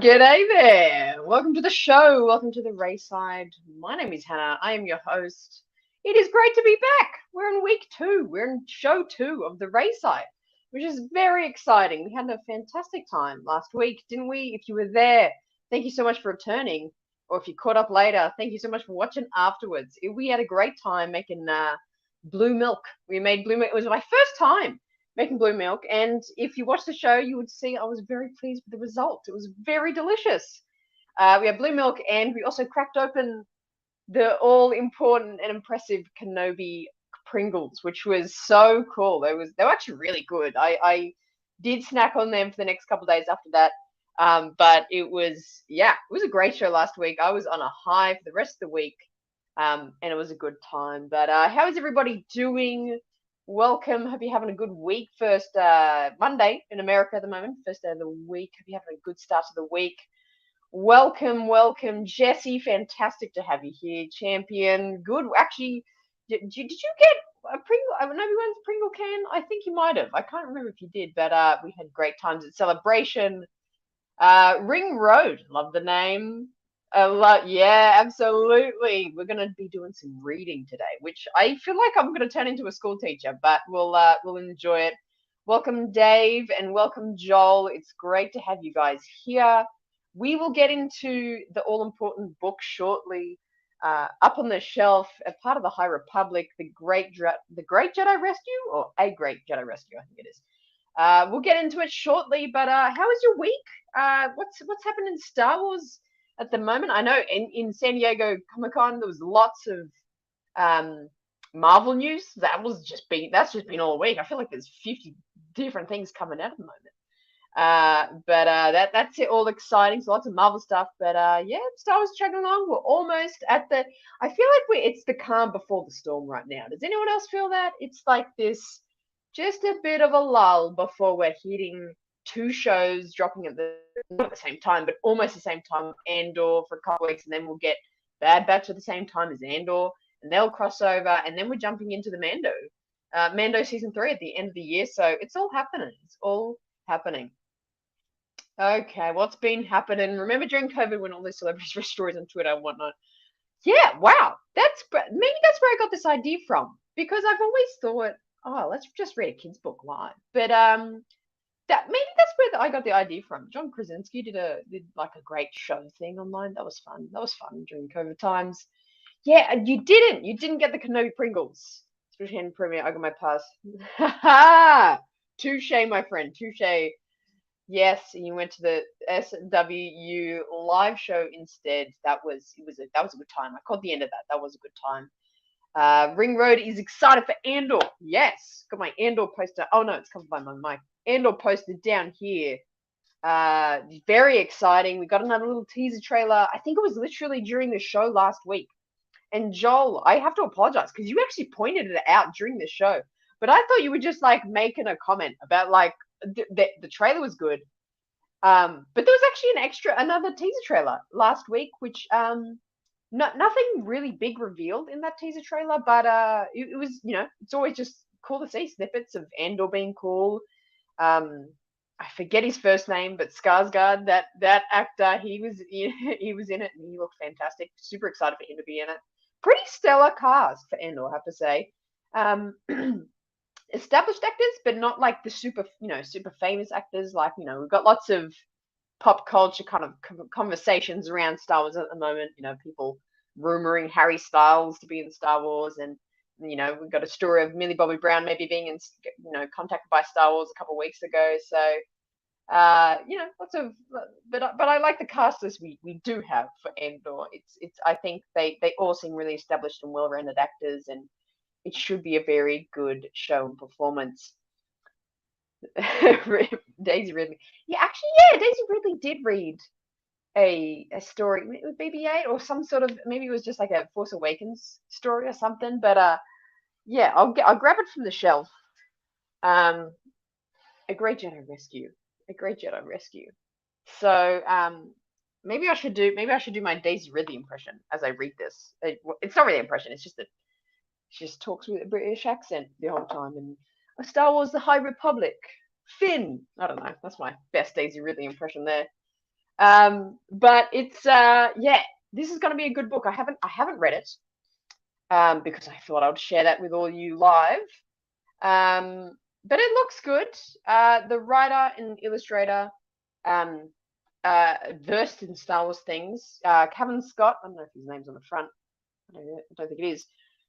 G'day there. Welcome to the show. Welcome to the RaeSide. My name is Hannah. I am your host. It is great to be back. We're in week 2. We're in show 2 of the RaeSide, which is very exciting. We had a fantastic time last week, didn't we? If you were there, thank you so much for returning. Or if you caught up later, thank you so much for watching afterwards. We had a great time making blue milk. We made blue milk. It was my first time making blue milk. And if you watch the show, you would see I was very pleased with the result. It was very delicious. We had blue milk, and we also cracked open the all important and impressive Kenobi Pringles, which was so cool. They were actually really good. I did snack on them for the next couple of days after that. But it was a great show last week. I was on a high for the rest of the week. And it was a good time. But how is everybody doing? Welcome. Hope you're having a good week. First Monday in America at the moment. First day of the week. Hope you're having a good start to the week. Welcome, Jesse. Fantastic to have you here, champion. Good. Actually, did you get a Pringle? Everyone's Pringle can. I think you might have. I can't remember if you did, but we had great times at Celebration. Ring Road. Love the name. Yeah, absolutely. We're going to be doing some reading today, which I feel like I'm going to turn into a school teacher, but we'll enjoy it. Welcome, Dave, and welcome, Joel. It's great to have you guys here. We will get into the all-important book shortly. Up on the shelf, a part of the High Republic, the Great Jedi Rescue, or A Great Jedi Rescue, I think it is. We'll get into it shortly, but how was your week? What's happened in Star Wars at the moment? I know in San Diego Comic-Con there was lots of Marvel news. That's just been all week. I feel like there's 50 different things coming out at the moment. That's it, all exciting. So lots of Marvel stuff. But yeah, Star Wars chugging along. We're almost at the. I feel like it's the calm before the storm right now. Does anyone else feel that? It's like this, just a bit of a lull before we're hitting 2 shows dropping not at the same time, but almost the same time. Andor for a couple of weeks, and then we'll get Bad Batch at the same time as Andor, and they'll cross over, and then we're jumping into the Mando season 3 at the end of the year. So it's all happening. It's all happening. Okay, what's been happening? Remember during COVID when all these celebrities wrote stories on Twitter and whatnot? Yeah, wow. Maybe that's where I got this idea from, because I've always thought, oh, let's just read a kid's book live. But maybe that's where I got the idea from. John Krasinski did like a great show thing online. That was fun. That was fun during COVID times. Yeah, and you didn't get the Kenobi Pringles. Especially in premiere, I got my pass. Ha ha! Touche, my friend. Touche. Yes, you went to the SWU live show instead. That was a good time. I caught the end of that. That was a good time. Ring Road is excited for Andor. Yes, got my Andor poster. Oh no, it's covered by my mic. Andor poster down here. Very exciting. We got another little teaser trailer. I think it was literally during the show last week. And Joel, I have to apologize because you actually pointed it out during the show. But I thought you were just like making a comment about like the trailer was good. But there was actually another teaser trailer last week, which nothing really big revealed in that teaser trailer, but it was, it's always just cool to see snippets of Andor being cool. I forget his first name, but Skarsgård, that actor, he was in it and he looked fantastic. Super excited for him to be in it. Pretty stellar cast for Andor, I have to say. Established actors, but not like the super famous actors. Like, we've got lots of pop culture kind of conversations around Star Wars at the moment. People rumoring Harry Styles to be in Star Wars, and we've got a story of Millie Bobby Brown maybe being in, contacted by Star Wars a couple of weeks ago. So, lots of, but I like the cast list we do have for Andor. It's I think they all seem really established and well-rounded actors, and it should be a very good show and performance. Daisy Ridley. Daisy Ridley did read a story with BB-8 or some sort of, maybe it was just like a Force Awakens story or something. But I'll grab it from the shelf. A Great Jedi Rescue. A Great Jedi Rescue. So maybe I should do my Daisy Ridley impression as I read this. It's not really an impression. It's just that she just talks with a British accent the whole time. And Star Wars: The High Republic. Finn. I don't know. That's my best Daisy Ridley impression there. But it's yeah, this is going to be a good book. I haven't read it because I thought I would share that with all you live. Um, but it looks good. The writer and illustrator, um, versed in Star Wars things. Kevin Scott. I don't know if his name's on the front. I don't think it is.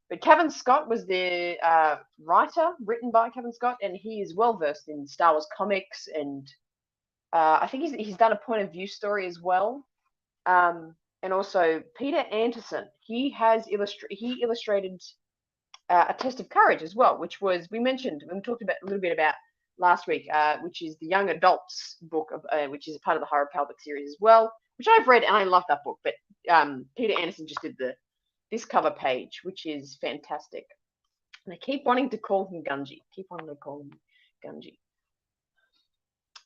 But Kevin Scott was the writer, written by Kevin Scott, and he is well versed in Star Wars comics, and I think he's done a point of view story as well. And also Peter Anderson, he illustrated A Test of Courage as well, which was we talked about a little bit about last week, which is the young adults book of which is a part of the Horror Palpable series as well, which I've read and I love that book. But Peter Anderson just did this cover page, which is fantastic. And I keep wanting to call him Gunji. Keep wanting to call him Gunji.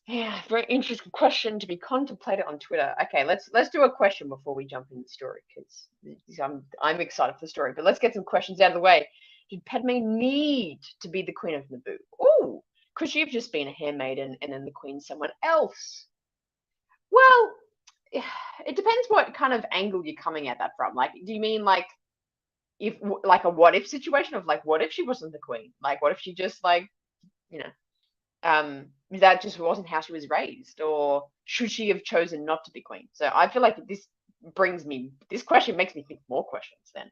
Yeah, very interesting question to be contemplated on Twitter. Okay, let's do a question before we jump into the story because I'm excited for the story. But let's get some questions out of the way. Did Padme need to be the Queen of Naboo? Oh, could she have just been a handmaiden and then the Queen someone else? Well, it depends what kind of angle you're coming at that from. Like, do you mean like if like a what if situation of like what if she wasn't the Queen? Like, what if she just like you know that just wasn't how she was raised, or should she have chosen not to be queen? So I feel like this question makes me think more questions then.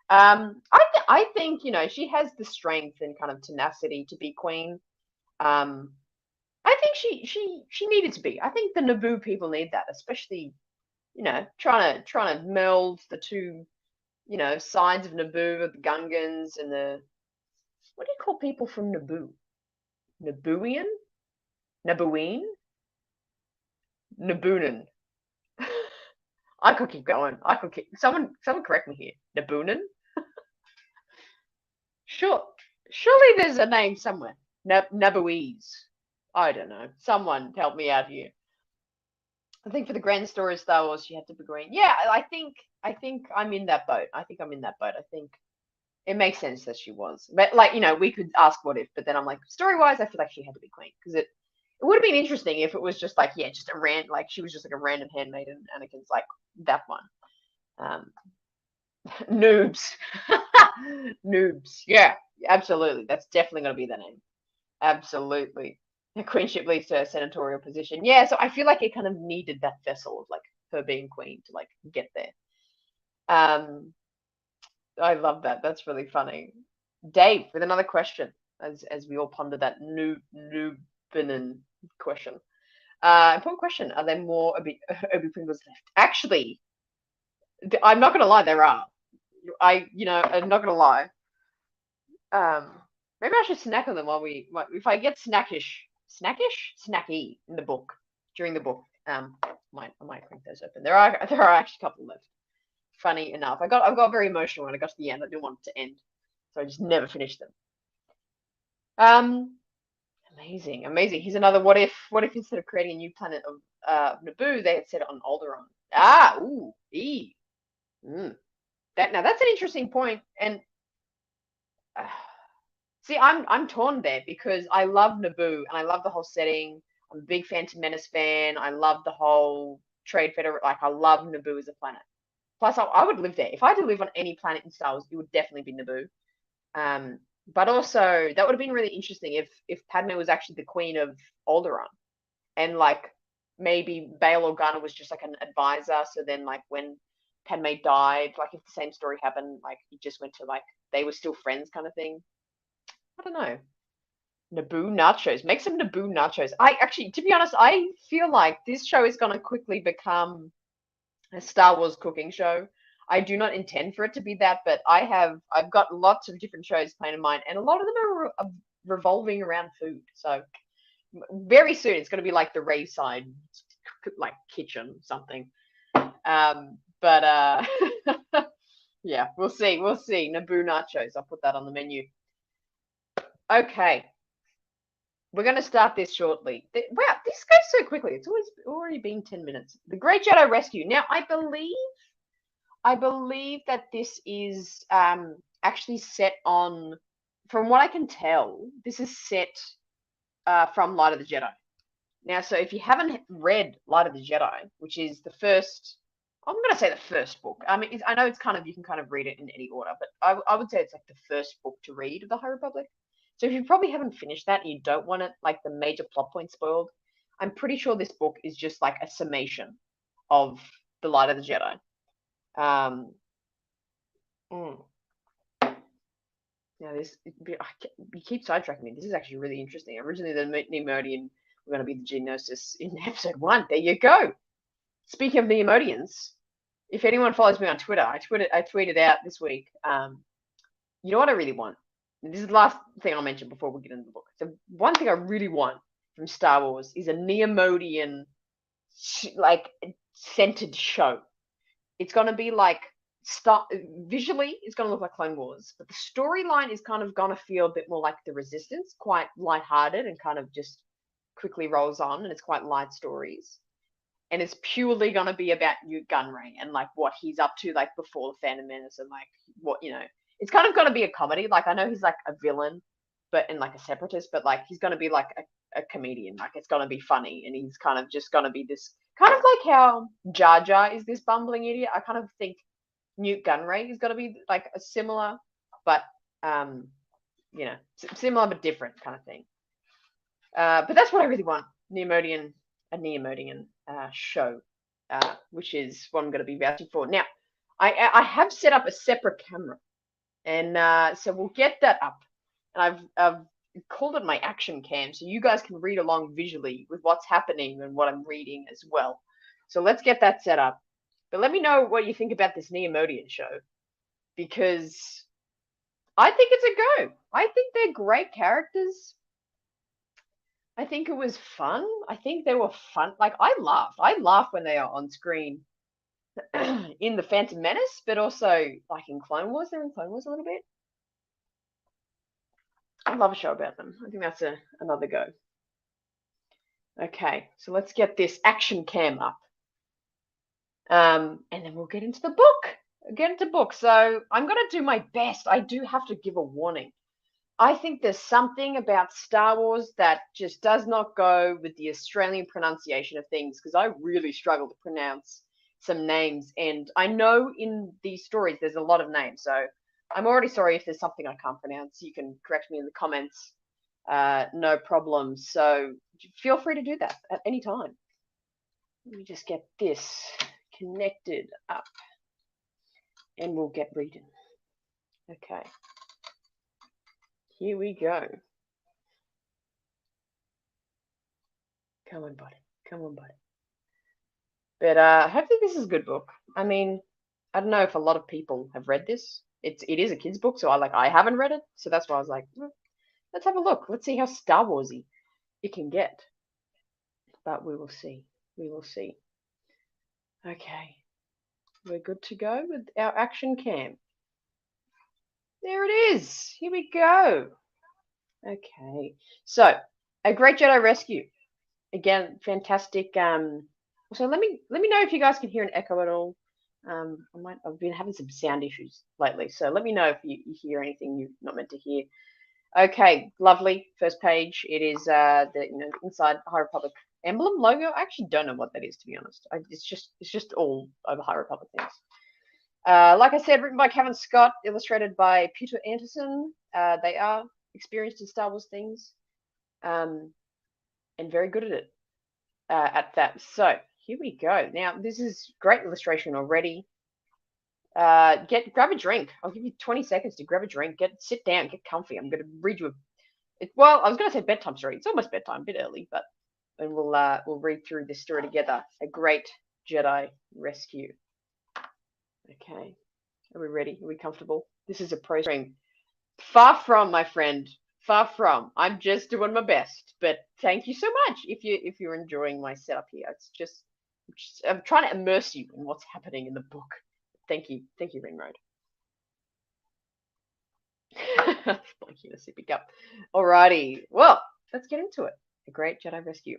I think she has the strength and kind of tenacity to be queen. um I think she needed to be. I think the Naboo people need that, especially trying to meld the two sides of Naboo, the Gungans and the, what do you call people from Naboo? Nabooian? Nabooine? Naboonan. I could keep going. I could keep someone correct me here. Naboonan? Sure. Surely there's a name somewhere. Nabooese. I don't know. Someone help me out here. I think for the grand story of Star Wars, she had to be green. Yeah, I think I'm in that boat. I think I'm in that boat. I think it makes sense that she was. But like, we could ask what if, but then I'm like, story wise, I feel like she had to be queen because it would have been interesting if it was just like, yeah, just a like she was just like a random handmaid and Anakin's like that one. Um, noobs. Noobs. Yeah, absolutely. That's definitely going to be the name. Absolutely. The queenship leads to a senatorial position. Yeah, so I feel like it kind of needed that vessel of like her being queen to like get there. Um, I love that. That's really funny. Dave with another question, as we all ponder that Nubinan question. Important question. Are there more Obi Pringles left? Actually, I'm not gonna lie, there are. I'm not gonna lie. Um, maybe I should snack on them if I get snacky in the book during the book. I might crank those open. There are actually a couple left. Funny enough, I got very emotional when I got to the end. I didn't want it to end, so I just never finished them. Um, amazing, amazing. Here's another what if. What if instead of creating a new planet of Naboo, they had set it on Alderaan? Ah, ooh, mm. That's an interesting point. And uh, see, I'm torn there because I love Naboo and I love the whole setting. I'm a big Phantom Menace fan. I love the whole Trade Federation. Like, I love Naboo as a planet. Plus, I would live there. If I had to live on any planet in Star Wars, it would definitely be Naboo. But also that would have been really interesting if Padme was actually the queen of Alderaan, and like maybe Bail Organa was just like an advisor. So then, like when Padme died, like if the same story happened, like it just went to like they were still friends, kind of thing. I don't know. Naboo nachos. Make some Naboo nachos. I actually, to be honest, I feel like this show is going to quickly become a Star Wars cooking show. I do not intend for it to be that, but I've got lots of different shows planned in mind, and a lot of them are revolving around food. So very soon it's going to be like the RaeSide, like kitchen something. But yeah, we'll see. We'll see. Naboo nachos. I'll put that on the menu. Okay. We're going to start this shortly. Wow, this goes so quickly. It's already been 10 minutes. The Great Jedi Rescue. Now, I believe that this is actually set on, from what I can tell, this is set from Light of the Jedi. Now, so if you haven't read Light of the Jedi, which is the first, I'm going to say the first book. I mean, I know it's kind of, you can kind of read it in any order, but I would say it's like the first book to read of the High Republic. So if you probably haven't finished that and you don't want it, like the major plot points spoiled, I'm pretty sure this book is just like a summation of the Light of the Jedi. Um, mm. Now this, you keep sidetracking me. This is actually really interesting. Originally, the Neimoidian were going to be the Geonosis in episode 1. There you go. Speaking of the Neimoidians, if anyone follows me on Twitter, I tweeted out this week. You know what I really want? This is the last thing I'll mention before we get into the book. The one thing I really want from Star Wars is a Neimoidian, like, centered show. It's going to be like, visually, it's going to look like Clone Wars, but the storyline is kind of going to feel a bit more like The Resistance, quite lighthearted and kind of just quickly rolls on, and it's quite light stories. And it's purely going to be about Newt Gunray and like what he's up to, like before the Phantom Menace, and like what, it's kind of going to be a comedy. Like, I know he's like a villain, but and like a separatist, but like he's going to be like a comedian. Like, it's going to be funny, and he's kind of just going to be this kind of like how Jar Jar is this bumbling idiot. I kind of think Newt Gunray is going to be like a similar, but similar but different kind of thing. But that's what I really want. A Neimoidian show, which is what I'm going to be vouching for. Now, I have set up a separate camera, and so we'll get that up. And I've called it my action cam, so you guys can read along visually with what's happening and what I'm reading as well. So let's get that set up. But let me know what you think about this Neimoidian show, because I think it's a go. I think they're great characters. I think it was fun. I think they were fun. Like, I laughed. I laugh when they are on screen in The Phantom Menace, but also like in Clone Wars. They're in Clone Wars a little bit. I love a show about them. I think that's another go. Okay, so let's get this action cam up. And then we'll get into the book. So I'm going to do my best. I do have to give a warning. I think there's something about Star Wars that just does not go with the Australian pronunciation of things, because I really struggle to pronounce some names. And I know in these stories there's a lot of names. So I'm already sorry if there's something I can't pronounce. You can correct me in the comments. No problem. So feel free to do that at any time. Let me just get this connected up and we'll get reading. Okay. Here we go. Come on, buddy. Come on, buddy. But hopefully this is a good book. I mean, I don't know if a lot of people have read this. It is a kid's book, so I haven't read it, so that's why I was like, let's have a look. Let's see how Star Warsy it can get. But we will see. We will see. Okay. We're good to go with our action cam. There it is. Here we go. Okay. So, A Great Jedi Rescue. Again, fantastic. So let me know if you guys can hear an echo at all. I've been having some sound issues lately, so let me know if you hear anything you're not meant to hear. Okay, lovely. First page. It is the inside High Republic emblem logo. I actually don't know what that is, to be honest. It's just all over High Republic things. Like I said, written by Kevin Scott, illustrated by Peter Anderson. They are experienced in Star Wars things, and very good at it. At that. So here we go. Now this is great illustration already. Grab a drink. I'll give you 20 seconds to grab a drink. Sit down, get comfy. I'm going to read you I was going to say bedtime story. It's almost bedtime, a bit early, but and we'll read through this story together. A Great Jedi Rescue. Okay, are we ready? Are we comfortable? This is a pro stream. Far from, my friend. Far from. I'm just doing my best, but thank you so much if you're enjoying my setup here. It's just I'm trying to immerse you in what's happening in the book. Thank you, Ringroad. Thank you, to sipping up. Alrighty, well, let's get into it. The Great Jedi Rescue.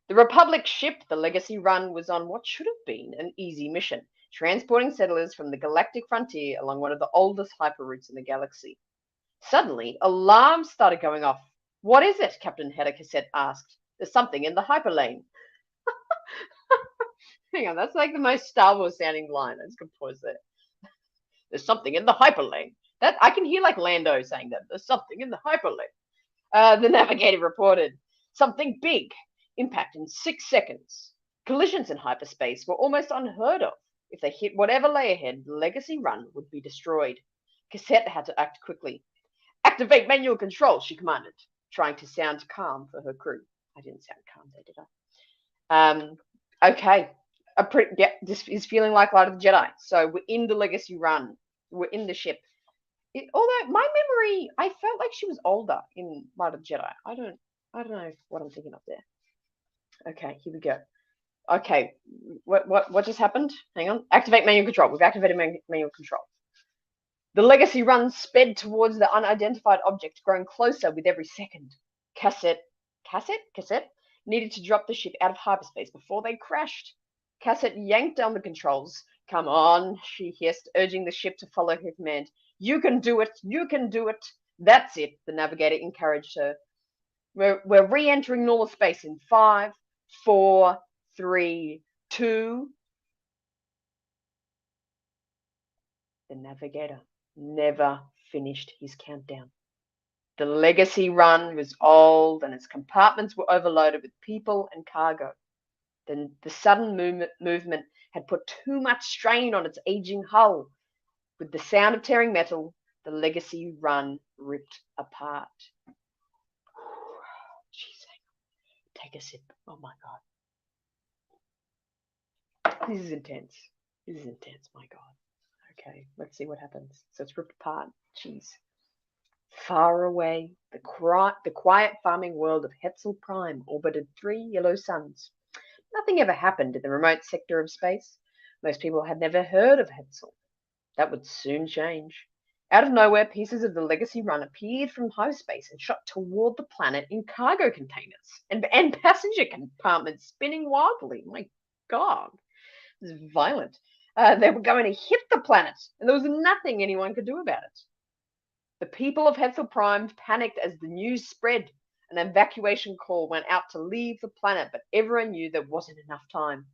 The Republic ship, the Legacy Run, was on what should have been an easy mission, transporting settlers from the galactic frontier along one of the oldest hyperroutes in the galaxy. Suddenly, alarms started going off. What is it? Captain Hedda Cassette asked. There's something in the hyperlane. Hang on, that's like the most Star Wars sounding line. I just can pause there. There's something in the hyperlane. That I can hear like Lando saying that. There's something in the hyperlane. The navigator reported something big. Impact in 6 seconds. Collisions in hyperspace were almost unheard of. If they hit whatever lay ahead, the Legacy Run would be destroyed. Cassette had to act quickly. Activate manual control, she commanded, trying to sound calm for her crew. I didn't sound calm there, did I? Okay. Yeah, this is feeling like Light of the Jedi. So we're in the Legacy Run. We're in the ship. Although my memory, I felt like she was older in Light of the Jedi. I don't know what I'm thinking of there. Okay, here we go. Okay, what just happened? Hang on. Activate manual control. We've activated manual control. The Legacy Run sped towards the unidentified object, growing closer with every second. Cassette needed to drop the ship out of hyperspace before they crashed. Cassette yanked down the controls. Come on, she hissed, urging the ship to follow her command. You can do it. You can do it. That's it, the navigator encouraged her. We're re-entering normal space in 5, 4, 3, 2. The navigator never finished his countdown. The Legacy Run was old and its compartments were overloaded with people and cargo. The sudden movement had put too much strain on its aging hull. With the sound of tearing metal, the Legacy Run ripped apart. Jeez, take a sip. Oh my God. This is intense. This is intense, my God. Okay, let's see what happens. So it's ripped apart. Jeez. Far away, the quiet farming world of Hetzel Prime orbited 3 yellow suns. Nothing ever happened in the remote sector of space. Most people had never heard of Hetzel. That would soon change. Out of nowhere, pieces of the Legacy Run appeared from hyperspace and shot toward the planet in cargo containers and passenger compartments spinning wildly. My God, this is violent. They were going to hit the planet, and there was nothing anyone could do about it. The people of Hetzel Prime panicked as the news spread. An evacuation call went out to leave the planet, but everyone knew there wasn't enough time.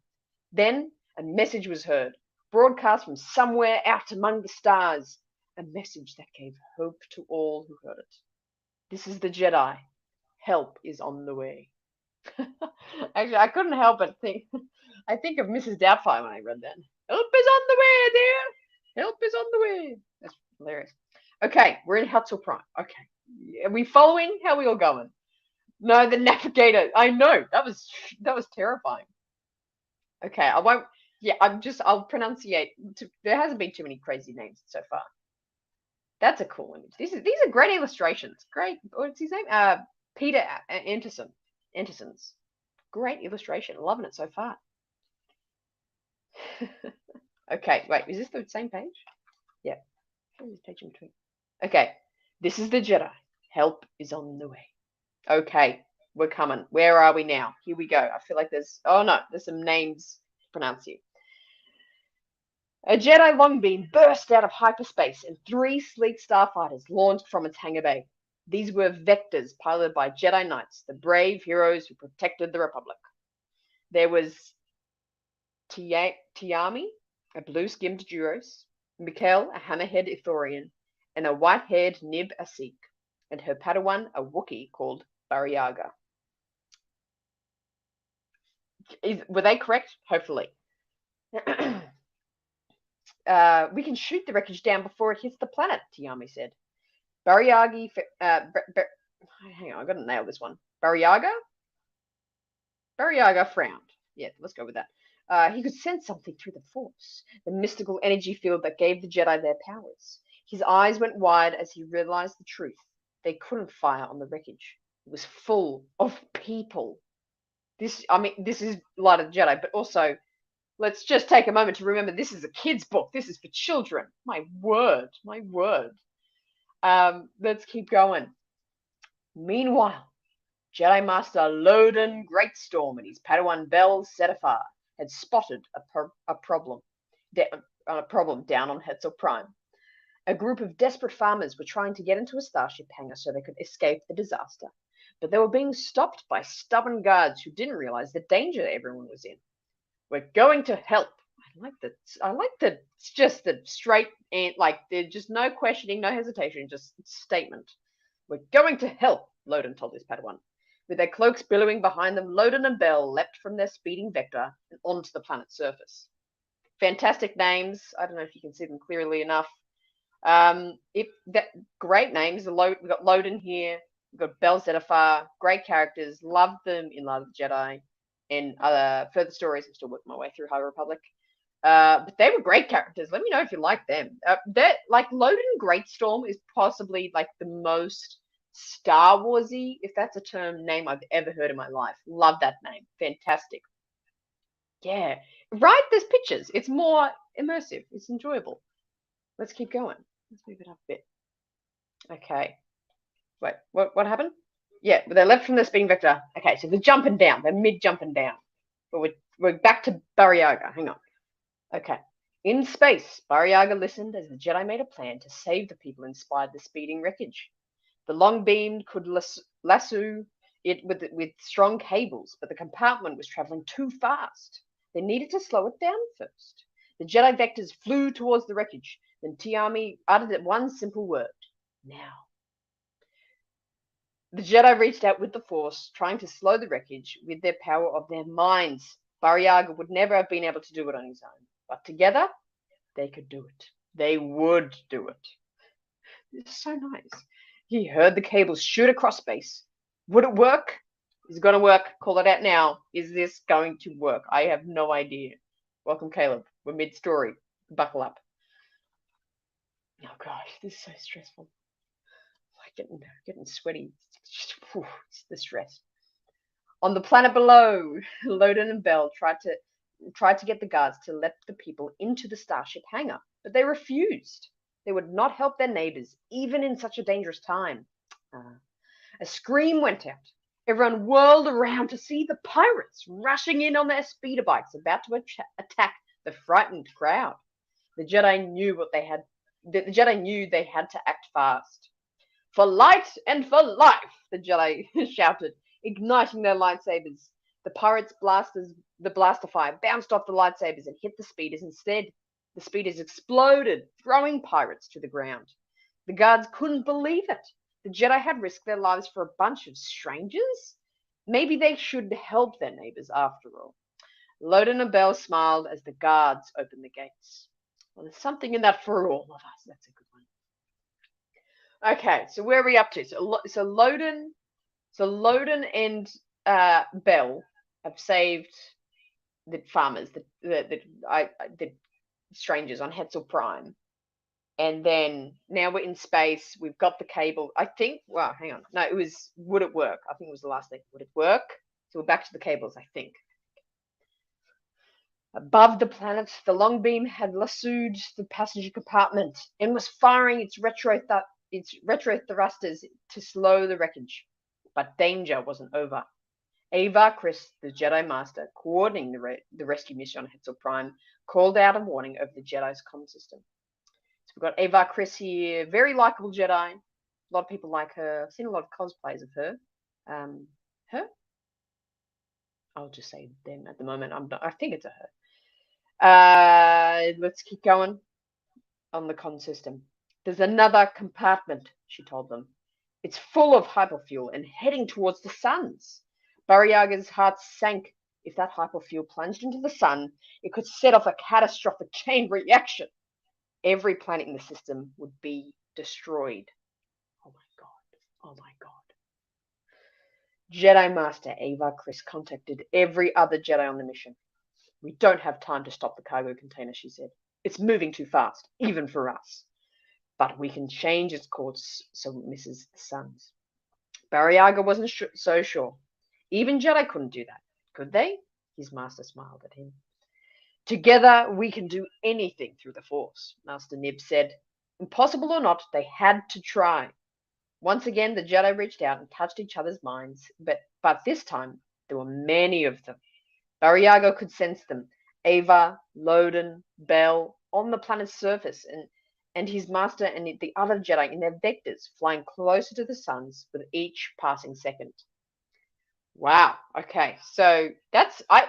Then a message was heard, broadcast from somewhere out among the stars, a message that gave hope to all who heard it. This is the Jedi. Help is on the way. Actually, I couldn't help but think. I think of Mrs. Doubtfire when I read that. Help is on the way, dear. Help is on the way. That's hilarious. Okay, we're in Hetzel Prime. Okay, are we following? How are we all going? No, the navigator. I know that was terrifying. Okay, I won't. Yeah, I'll pronunciate. There hasn't been too many crazy names so far. That's a cool image. These are great illustrations. Great. What's his name? Peter Anderson's. Great illustration. Loving it so far. Okay, wait. Is this the same page? Yeah. This page in between. Okay, this is the Jedi. Help is on the way. Okay, we're coming. Where are we now? Here we go. I feel like there's some names to pronounce here. A Jedi longbeam burst out of hyperspace and 3 sleek starfighters launched from its hangar bay. These were vectors piloted by Jedi Knights, the brave heroes who protected the Republic. There was Tiami, a blue-skinned Duros, Mikkel, a hammerhead Ithorian, and a white-haired Nib Asik, and her Padawan, a Wookiee called Bariaga. Were they correct? Hopefully. We can shoot the wreckage down before it hits the planet, Tiami said. Bariagi, hang on, I've got to nail this one. Bariaga frowned. Yeah, let's go with that. He could sense something through the Force, the mystical energy field that gave the Jedi their powers. His eyes went wide as he realized the truth. They couldn't fire on the wreckage. It was full of people. This is Light of the Jedi, but also, let's just take a moment to remember this is a kid's book. This is for children. My word. Let's keep going. Meanwhile, Jedi Master Loden Greatstorm and his Padawan Bell Setafar had spotted a problem down on Hetzel Prime. A group of desperate farmers were trying to get into a starship hangar so they could escape the disaster. but they were being stopped by stubborn guards who didn't realize the danger everyone was in. We're going to help. I like that. It's just the straight and like there's just no questioning, no hesitation, just statement. We're going to help, Loden told his Padawan. With their cloaks billowing behind them, Loden and Bell leapt from their speeding vector and onto the planet's surface. Fantastic names. I don't know if you can see them clearly enough. Great names. We've got Loden here. We've got Bell Zettifar. Great characters. Loved them in Light of the Jedi. And further stories. I'm still working my way through High Republic. But they were great characters. Let me know if you like them. That like Loden Greatstorm is possibly like the most Star Warsy, if that's a term, name I've ever heard in my life. Love that name. Fantastic. Yeah. Right, there's pictures. It's more immersive. It's enjoyable. Let's keep going. Let's move it up a bit. Okay. Wait, what happened? Yeah, they left from the speeding vector. Okay, so they're jumping down. They're mid-jumping down. But we're back to Bariaga. Hang on. Okay. In space, Bariaga listened as the Jedi made a plan to save the people inside the speeding wreckage. The long beam could lasso it with strong cables, but the compartment was traveling too fast. They needed to slow it down first. The Jedi vectors flew towards the wreckage. Then Tiami uttered one simple word. Now. The Jedi reached out with the Force, trying to slow the wreckage with their power of their minds. Bariaga would never have been able to do it on his own. But together, they could do it. They would do it. It's so nice. He heard the cables shoot across space. Would it work? Is it going to work? Call it out now. Is this going to work? I have no idea. Welcome, Caleb. We're mid-story. Buckle up. Oh, gosh. This is so stressful. I'm getting sweaty. It's the stress. On the planet below, Loden and Bell tried to get the guards to let the people into the starship hangar, but they refused. They would not help their neighbors, even in such a dangerous time. A scream went out. Everyone whirled around to see the pirates rushing in on their speeder bikes, about to attack the frightened crowd. The Jedi knew they had to act fast. For light and for life, the Jedi shouted, igniting their lightsabers. The blaster fire bounced off the lightsabers and hit the speeders instead. The speeders exploded, throwing pirates to the ground. The guards couldn't believe it. The Jedi had risked their lives for a bunch of strangers? Maybe they should help their neighbors after all. Loden and Bell smiled as the guards opened the gates. Well, there's something in that for all of us. That's a good one. Okay, so where are we up to? So Loden and Bell have saved the farmers, the strangers on Hetzel Prime. And then now we're in space. We've got the cable. I think, well, hang on. No, it was, would it work? I think it was the last thing. Would it work? So we're back to the cables, I think. Above the planet, the long beam had lassoed the passenger compartment and was firing its retro thrusters to slow the wreckage. But danger wasn't over. Avar Kriss, the Jedi Master, coordinating the rescue mission on Hetzel Prime, called out a warning over the Jedi's comm system. So we've got Avar Kriss here, very likable Jedi. A lot of people like her. I've seen a lot of cosplays of her. Her? I'll just say them at the moment. I think it's a her. Let's keep going on the comm system. There's another compartment, she told them. It's full of hyperfuel and heading towards the suns. Bariaga's heart sank. If that hyperfuel plunged into the sun, it could set off a catastrophic chain reaction. Every planet in the system would be destroyed. Oh my god. Oh my god. Jedi Master Avar Kriss contacted every other Jedi on the mission. We don't have time to stop the cargo container, she said. It's moving too fast, even for us. But we can change its course so it misses the suns. Bariaga wasn't so sure. Even Jedi couldn't do that, could they? His master smiled at him. Together, we can do anything through the Force, Master Nib said. Impossible or not, they had to try. Once again, the Jedi reached out and touched each other's minds, but this time, there were many of them. Bariaga could sense them, Ava, Loden, Bell, on the planet's surface, and his master and the other Jedi in their vectors, flying closer to the suns with each passing second. Wow. Okay. So that's I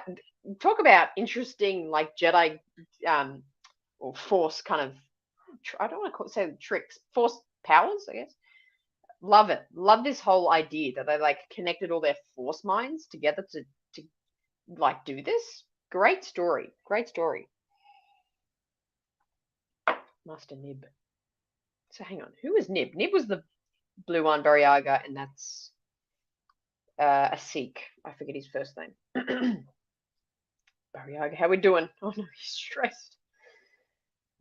talk about interesting like Jedi um or force kind of I don't want to say tricks, force powers, I guess. Love it. Love this whole idea that they like connected all their force minds together to like do this. Great story. Great story. Master Nib. So hang on, who was Nib? Nib was the blue one, Bariaga, and that's a Sikh. I forget his first name. Bariaga, how we doing? Oh no, he's stressed.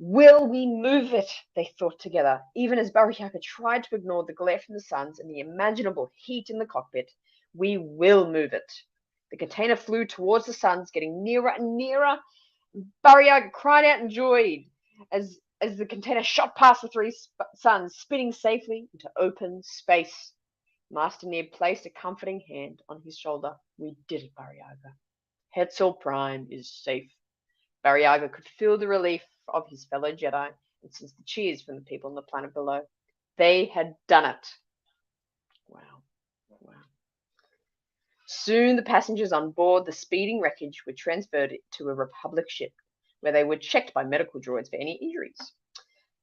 Will we move it? They thought together, even as Bariaga tried to ignore the glare from the suns and the imaginable heat in the cockpit. We will move it. The container flew towards the suns, getting nearer and nearer. Bariaga cried out in joy as the container shot past the three suns, spinning safely into open space. Master Nib placed a comforting hand on his shoulder. We did it, Bariaga. Hetzel Prime is safe. Bariaga could feel the relief of his fellow Jedi and sense the cheers from the people on the planet below. They had done it. Wow. Wow. Soon the passengers on board the speeding wreckage were transferred to a Republic ship, where they were checked by medical droids for any injuries.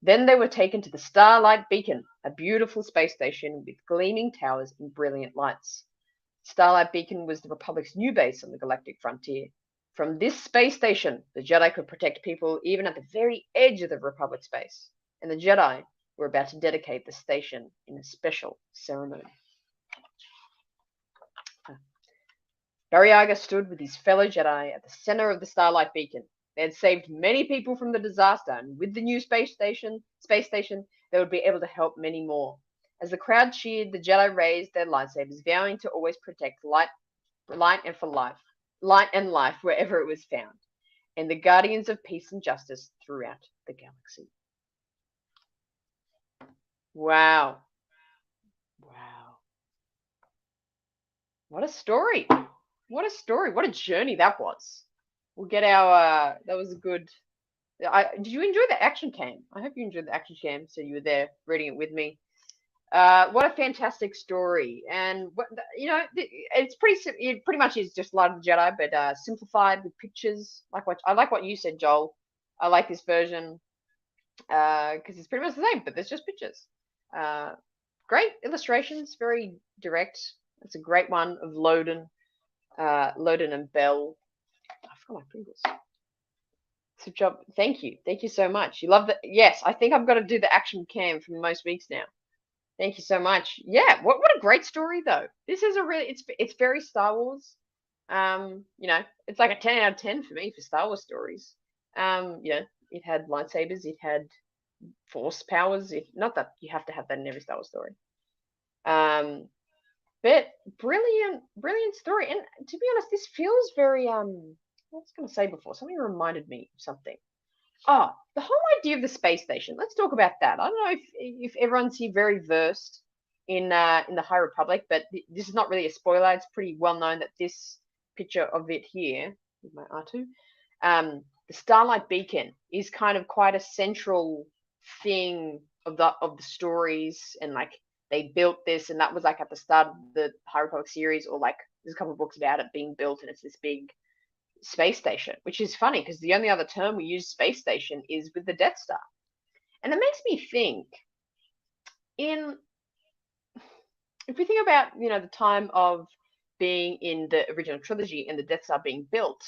Then they were taken to the Starlight Beacon, a beautiful space station with gleaming towers and brilliant lights. Starlight Beacon was the Republic's new base on the galactic frontier. From this space station, the Jedi could protect people even at the very edge of the Republic space, and the Jedi were about to dedicate the station in a special ceremony. Bariaga stood with his fellow Jedi at the center of the Starlight Beacon. They had saved many people from the disaster, and with the new space station, they would be able to help many more. As the crowd cheered, the Jedi raised their lightsabers, vowing to always protect light and life wherever it was found, and the guardians of peace and justice throughout the galaxy. Wow. Wow. What a story. What a story. What a journey that was. We'll get our that was a good did you enjoy the action cam? I hope you enjoyed the action cam, so you were there reading it with me. What a fantastic story, and it's it pretty much is just Light of the Jedi, but simplified with pictures. I like what you said, Joel. I like this version because it's pretty much the same, but there's just pictures. Uh, Great illustrations, very direct. It's a great one of Loden and Bell. I forgot my Pringles. Good job. Thank you so much. You love that? Yes, I think I've got to do the action cam for most weeks now. Thank you so much. Yeah, what a great story though. This is a really it's very Star Wars. It's like a 10 out of 10 for me for Star Wars stories. It had lightsabers, it had force powers. Not that you have to have that in every Star Wars story. But brilliant story. And to be honest, this feels very what was I going to say before? Something reminded me of something. Oh, the whole idea of the space station. Let's talk about that. I don't know if everyone's here very versed in the High Republic, but this is not really a spoiler. It's pretty well known that this picture of it here with my R2, the Starlight Beacon is kind of quite a central thing of the stories, and like they built this, and that was like at the start of the High Republic series, or like there's a couple of books about it being built, and it's this big space station, which is funny because the only other term we use space station is with the Death Star. And it makes me think in if we think about, the time of being in the original trilogy and the Death Star being built,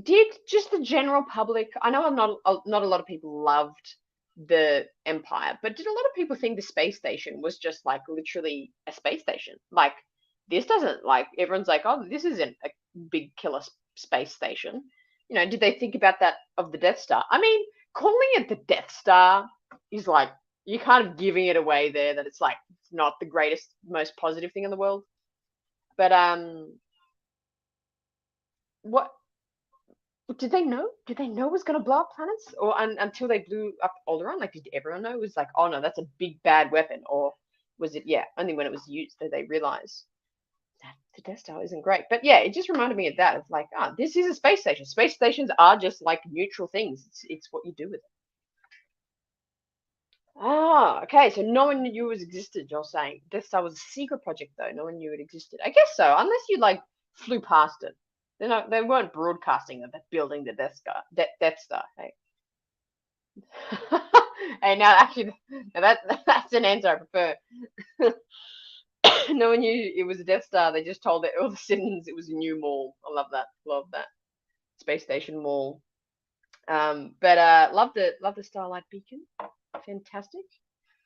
did just the general public, I know not a lot of people loved the Empire, but did a lot of people think the space station was just like literally a space station? Like this doesn't like everyone's like, oh, this isn't a big killer space station. Did they think about that of the Death Star? I mean, calling it the Death Star is like you're kind of giving it away there that it's like it's not the greatest, most positive thing in the world. But what did they know? Did they know it was going to blow up planets, or until they blew up Alderaan? Like, did everyone know? It was like, oh no, that's a big bad weapon, or was it? Yeah, only when it was used did they realize that the Death Star isn't great. But yeah, it just reminded me of that. Of like, this is a space station. Space stations are just like neutral things. It's what you do with it. Ah, okay. So no one knew it existed. You're saying Death Star was a secret project, though. No one knew it existed. I guess so, unless you like flew past it. They weren't broadcasting that they're building the Death Star. Hey, hey. Now, actually, now that's an answer I prefer. No one knew it was a Death Star. They just told all the citizens it was a new mall. I love that. Love that space station mall. But love the Starlight Beacon. Fantastic.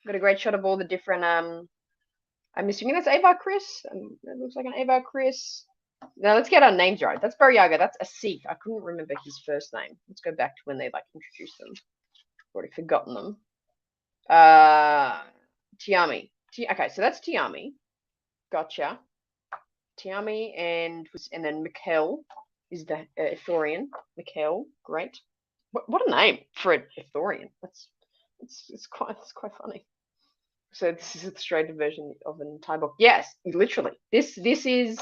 Got a great shot of all the different I'm assuming that's Ava Chris. That looks like an Ava Chris. Now let's get our names right. That's Bariaga. That's Asif. I couldn't remember his first name. Let's go back to when they like introduced them. I've already forgotten them. Tiami. Okay, so that's Tiami. Gotcha. Tiami and then Mikkel is the Ithorian. Mikkel, great. What a name for an Ithorian. It's quite funny. So this is a straight version of an entire book. Yes, literally. This is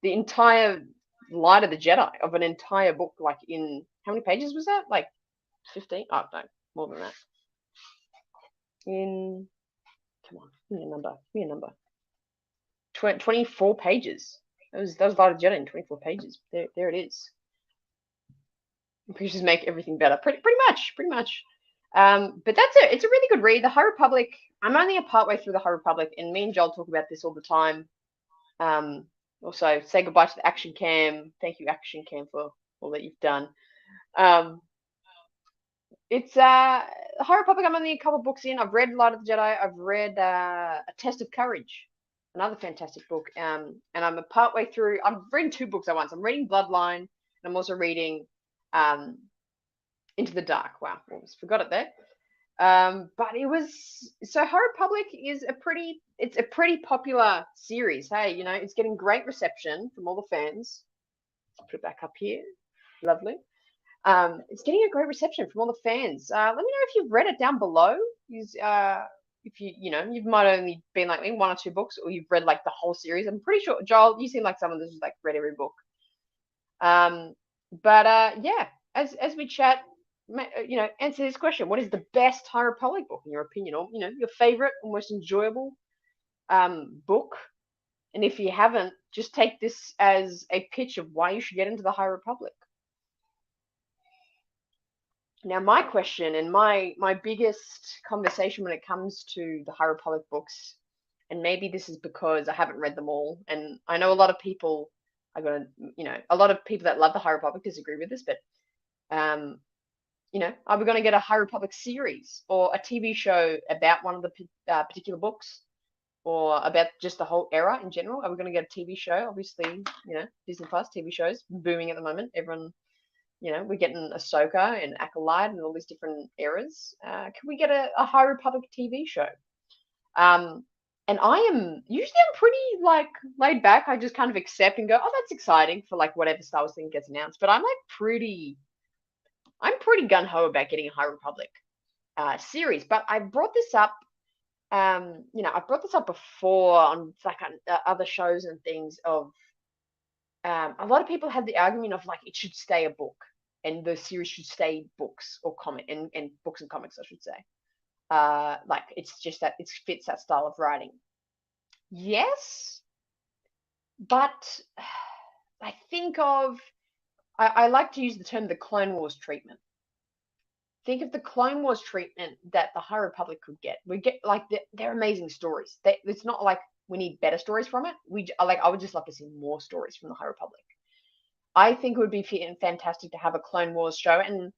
the entire Light of the Jedi of an entire book. Like in how many pages was that? Like 15? Oh no, more than that. In come on, give me a number. Give me a number. 24 pages. That was Light of the Jedi in 24 pages. There it is. Just make everything better. Pretty much. Pretty much. But that's it. It's a really good read. The High Republic. I'm only a part way through the High Republic, and me and Joel talk about this all the time. Also, say goodbye to the Action Cam. Thank you, Action Cam, for all that you've done. It's High Republic. I'm only a couple books in. I've read Light of the Jedi. I've read A Test of Courage, another fantastic book. And I'm a part way through. I'm reading two books at once. I'm reading Bloodline, and I'm also reading Into the Dark. Wow, almost forgot it there. But it was so High Republic is it's a pretty popular series. Hey, it's getting great reception from all the fans. Let's put it back up here. Lovely. It's getting a great reception from all the fans. Let me know if you've read it down below. If you might only been like me, one or two books, or you've read like the whole series. I'm pretty sure, Joel, you seem like someone that's like read every book. Yeah, as we chat, answer this question: what is the best High Republic book in your opinion, or your favorite or most enjoyable book? And if you haven't, just take this as a pitch of why you should get into the High Republic. Now, my question and my biggest conversation when it comes to the High Republic books, and maybe this is because I haven't read them all, and I know a lot of people are gonna, a lot of people that love the High Republic disagree with this, but are we going to get a High Republic series or a TV show about one of the particular books, or about just the whole era in general? Are we going to get a TV show? Obviously, Disney Plus TV shows booming at the moment. Everyone, we're getting Ahsoka and Acolyte and all these different eras. Can we get a High Republic TV show? And I'm pretty like laid back. I just kind of accept and go, oh, that's exciting for like whatever Star Wars thing gets announced. But I'm pretty gun ho about getting a High Republic series. But I brought this up. I brought this up before on like other shows and things. Of a lot of people have the argument of like it should stay a book, and the series should stay books or comic and books and comics, I should say. Like it's just that it fits that style of writing. Yes, but I think of I like to use the term the Clone Wars treatment. Think of the Clone Wars treatment that the High Republic could get. We get like they're amazing stories. It's not like we need better stories from it. I would just love to see more stories from the High Republic. I think it would be fantastic to have a Clone Wars show, and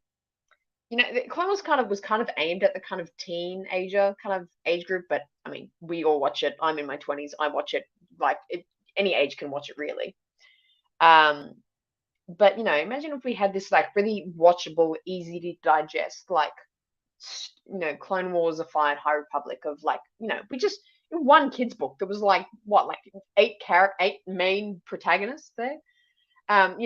the Clone Wars was kind of aimed at the kind of teenager kind of age group. But I mean, we all watch it. I'm in my 20s. I watch it like any age can watch it really. But imagine if we had this like really watchable, easy to digest, like Clone Wars-ified High Republic of like we just one kid's book. There was like what, like eight main protagonists there. And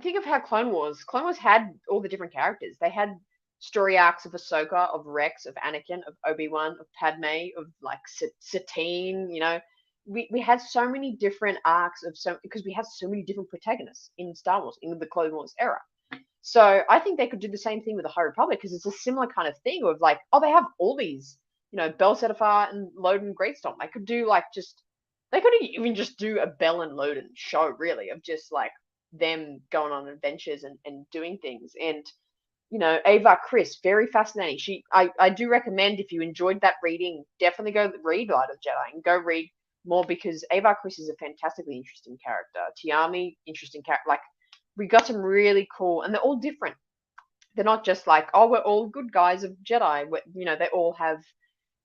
think of how Clone Wars had all the different characters. They had story arcs of Ahsoka, of Rex, of Anakin, of Obi-Wan, of Padme, of like Satine. We had so many different arcs because we had so many different protagonists in Star Wars in the Clone Wars era. So I think they could do the same thing with the High Republic, because it's a similar kind of thing of like, oh, they have all these, Bell Setafar and Loden Greatstorm. They could do like they could even just do a Bell and Loden show, really, of just like them going on adventures and doing things. And Ava Chris, very fascinating. I do recommend, if you enjoyed that reading, definitely go read Light of the Jedi and go read more, because Ava Chris is a fantastically interesting character. Tiami, interesting character. Like, we got some really cool, and they're all different. They're not just like, oh, we're all good guys of Jedi. They all have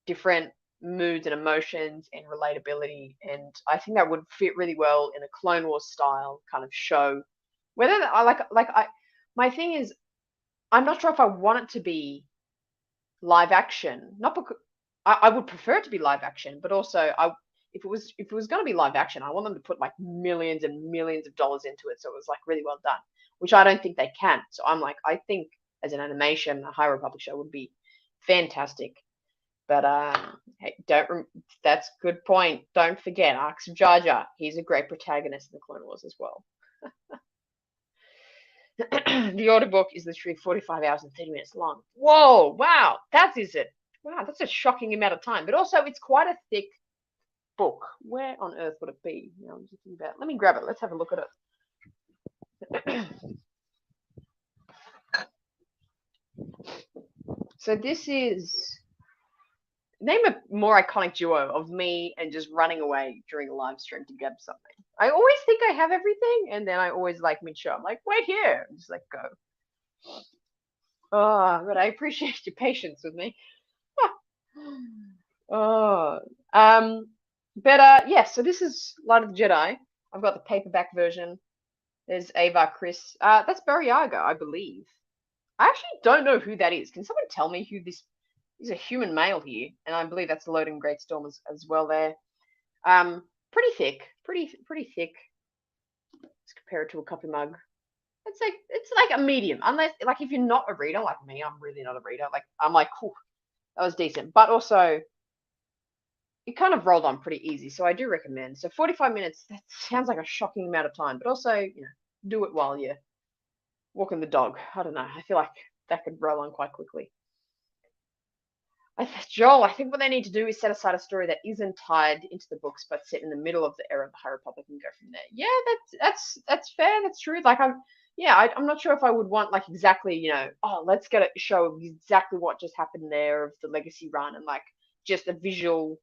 different moods and emotions and relatability, and I think that would fit really well in a Clone Wars style kind of show. Whether I my thing is, I'm not sure if I want it to be live action. Not because I would prefer it to be live action, but also if it was going to be live action, I want them to put like millions and millions of dollars into it, so it was like really well done, which I don't think they can. So I'm like, I think as an animation, a High Republic show would be fantastic. But hey, that's a good point. Don't forget Arcs of Jar Jar. He's a great protagonist in the Clone Wars as well. The audiobook is literally 45 hours and 30 minutes long. Whoa, wow, that is it. Wow, that's a shocking amount of time. But also, it's quite a thick book. Where on earth would it be? I'm just thinking about. Let me grab it. Let's have a look at it. So this is, name a more iconic duo of me and just running away during a live stream to grab something. I always think I have everything, and then I always like mid-show. I'm like, wait here, and just like go. Oh, but I appreciate your patience with me. Oh, yeah. So this is Light of the Jedi. I've got the paperback version. There's Ava Chris. That's Bariaga, I believe. I actually don't know who that is. Can someone tell me who this? He's a human male here, and I believe that's Loden Greatstorm as well there. Pretty thick, pretty thick. Let's compare it to a copy mug. It's like a medium. Unless, like, if you're not a reader like me, I'm really not a reader. Like, I'm like, whew, that was decent. But also, it kind of rolled on pretty easy, so I do recommend. So 45 minutes, that sounds like a shocking amount of time, but also, do it while you're walking the dog. I don't know. I feel like that could roll on quite quickly. Joel, I think what they need to do is set aside a story that isn't tied into the books, but set in the middle of the era of the High Republic and go from there. Yeah, that's fair. That's true. Like, I'm not sure if I would want like exactly, oh, let's get a show of exactly what just happened there of the Legacy run, and like just a visual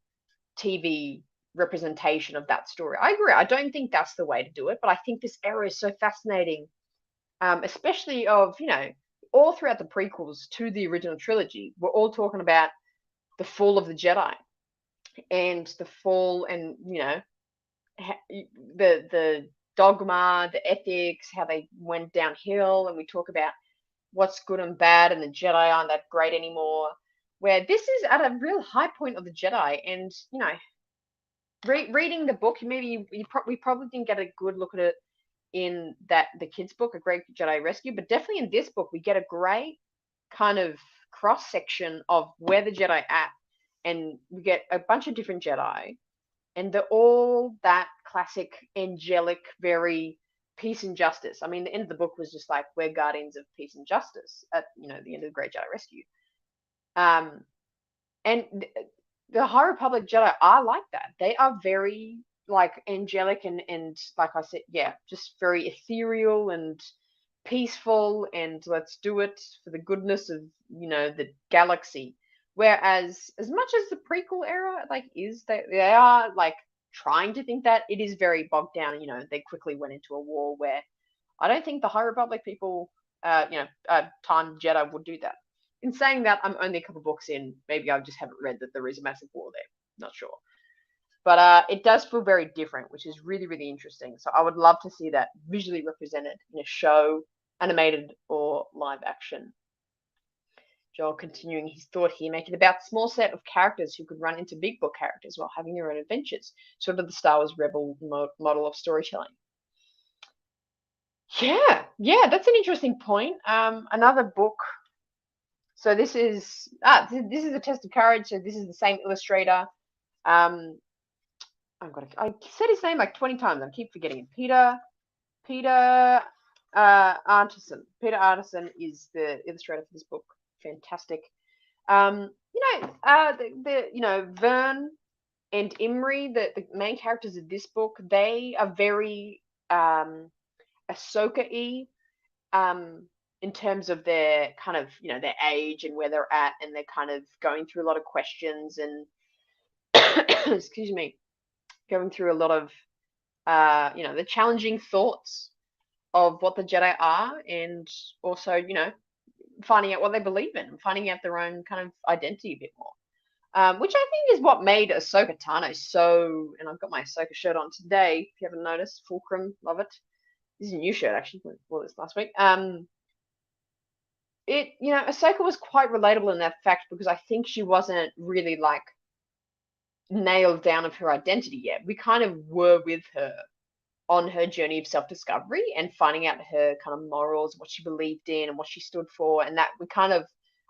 TV representation of that story. I agree. I don't think that's the way to do it, but I think this era is so fascinating, especially of, all throughout the prequels to the original trilogy, we're all talking about the fall of the Jedi and the fall, and the dogma, the ethics, how they went downhill, and we talk about what's good and bad, and the Jedi aren't that great anymore. Where this is at a real high point of the Jedi, and reading the book, maybe we probably didn't get a good look at it in the kids' book, A Great Jedi Rescue, but definitely in this book we get a great kind of cross section of where the Jedi at, and we get a bunch of different Jedi, and they're all that classic angelic, very peace and justice. I mean, the end of the book was just like, we're guardians of peace and justice at the end of the Great Jedi Rescue. And the High Republic Jedi are like that. They are very like angelic and like I said, yeah, just very ethereal and peaceful, and let's do it for the goodness of the galaxy. Whereas, as much as the prequel era like is, they are like trying to think that, it is very bogged down. They quickly went into a war where I don't think the High Republic people, time Jedi would do that. In saying that, I'm only a couple books in. Maybe I just haven't read that there is a massive war there. Not sure. But it does feel very different, which is really, really interesting. So I would love to see that visually represented in a show, animated or live action. Joel continuing his thought here, making about a small set of characters who could run into big book characters while having their own adventures, sort of the Star Wars Rebel model of storytelling. Yeah, that's an interesting point. Another book. So this is A Test of Courage. So this is the same illustrator. I said his name like 20 times. I keep forgetting it. Peter. Artisan. Peter Artisan is the illustrator for this book. Fantastic. Vern and Imri, the main characters of this book, they are very Ahsoka-y in terms of their kind of, their age and where they're at, and they're kind of going through a lot of questions and, excuse me, going through a lot of, the challenging thoughts of what the Jedi are, and also, finding out what they believe in, finding out their own kind of identity a bit more. Which I think is what made Ahsoka Tano so, and I've got my Ahsoka shirt on today, if you haven't noticed, Fulcrum, love it. This is a new shirt, actually, I wore this last week. Ahsoka was quite relatable in that fact, because I think she wasn't really, like, nailed down of her identity yet. We kind of were with her on her journey of self-discovery and finding out her kind of morals, what she believed in and what she stood for, and that we kind of,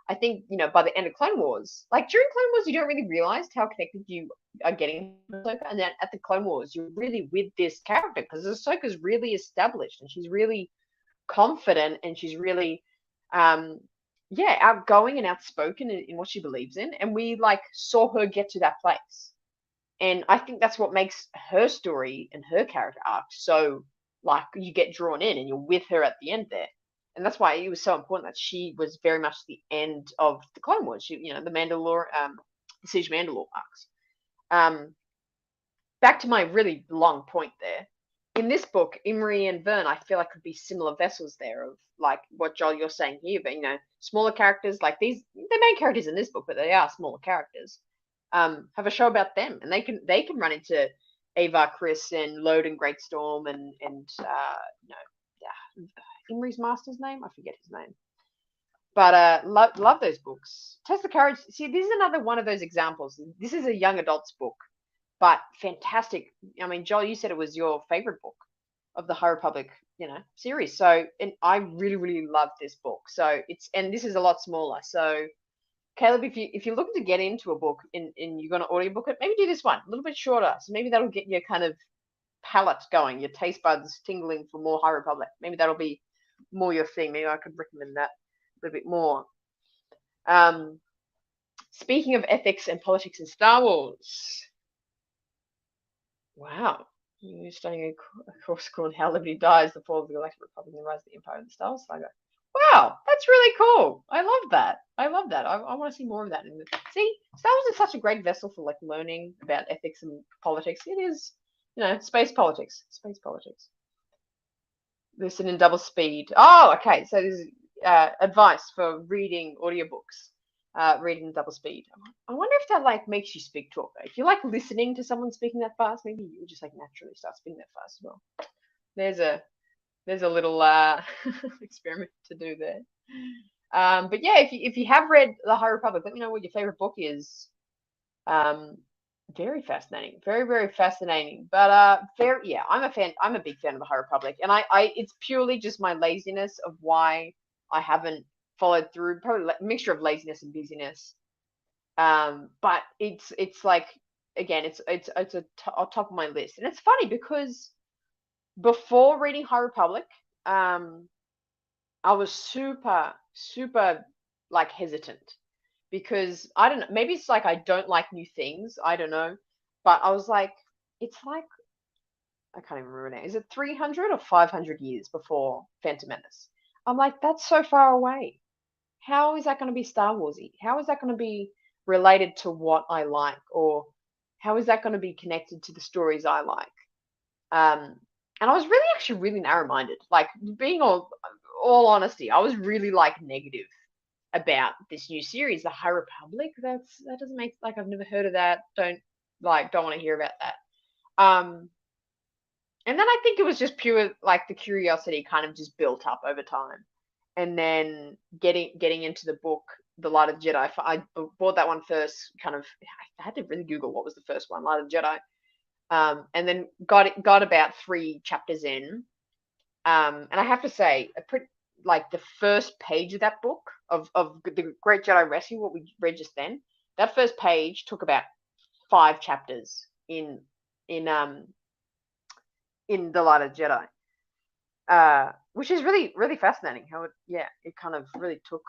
I think, by the end of Clone Wars, like during Clone Wars, you don't really realize how connected you are getting to Ahsoka, and then at the Clone Wars, you're really with this character because Ahsoka's really established and she's really confident and she's really, outgoing and outspoken in what she believes in, and we like saw her get to that place. And I think that's what makes her story and her character arc so, like, you get drawn in and you're with her at the end there. And that's why it was so important that she was very much the end of the Clone Wars. She, the Mandalore, the Siege Mandalore arcs. Back to my really long point there. In this book, Imri and Vern, I feel like could be similar vessels there of like what Joel you're saying here, but smaller characters like these. They're main characters in this book, but they are smaller characters. Have a show about them, and they can run into Ava, Chris, and Lode and Great Storm, and Imri's master's name, I forget his name, but love those books. Test the Courage. See, this is another one of those examples. This is a young adults book, but fantastic. I mean, Joel, you said it was your favorite book of the High Republic, series. So, and I really, really love this book. So and this is a lot smaller. So, Caleb, if you're looking to get into a book and you're going to audiobook it, maybe do this one a little bit shorter. So maybe that'll get your kind of palate going, your taste buds tingling for more High Republic. Maybe that'll be more your thing. Maybe I could recommend that a little bit more. Speaking of ethics and politics in Star Wars, wow, you're studying a course called How Liberty Dies, the Fall of the Galactic Republic, and the Rise of the Empire in the Star Wars Saga. Wow, that's really cool. I love that. I want to see more of that. See, Star Wars is such a great vessel for like learning about ethics and politics. It is, space politics. Space politics. Listen in double speed. Oh, okay. So there's advice for reading audiobooks. Reading double speed. I wonder if that like makes you speak talk. If you like listening to someone speaking that fast, maybe you just like naturally start speaking that fast as well. There's a little experiment to do there. But yeah, if you have read The High Republic, let me know what your favorite book is. Very fascinating, very very fascinating. But I'm a fan. I'm a big fan of The High Republic, and I it's purely just my laziness of why I haven't followed through. Probably a mixture of laziness and busyness. But it's like, again, it's on top of my list, and it's funny because before reading High Republic, I was super, super like hesitant because I don't know, maybe it's like I don't like new things. I don't know. But I was like, it's like, I can't even remember now. Is it 300 or 500 years before Phantom Menace? I'm like, that's so far away. How is that going to be Star Warsy? How is that going to be related to what I like? Or how is that going to be connected to the stories I like? And I was really actually really narrow-minded. Like, being all honesty, I was really like negative about this new series, The High Republic. That doesn't make, like, I've never heard of that. Don't want to hear about that. And then I think it was just pure like the curiosity kind of just built up over time. And then getting into the book, The Light of the Jedi. I bought that one first. Kind of, I had to really Google what was the first one, Light of the Jedi. And then got about 3 chapters in, and I have to say, like the first page of that book of the Great Jedi Rescue, what we read just then, that first page took about 5 chapters in The Light of the Jedi. which is really, really fascinating how it kind of really took,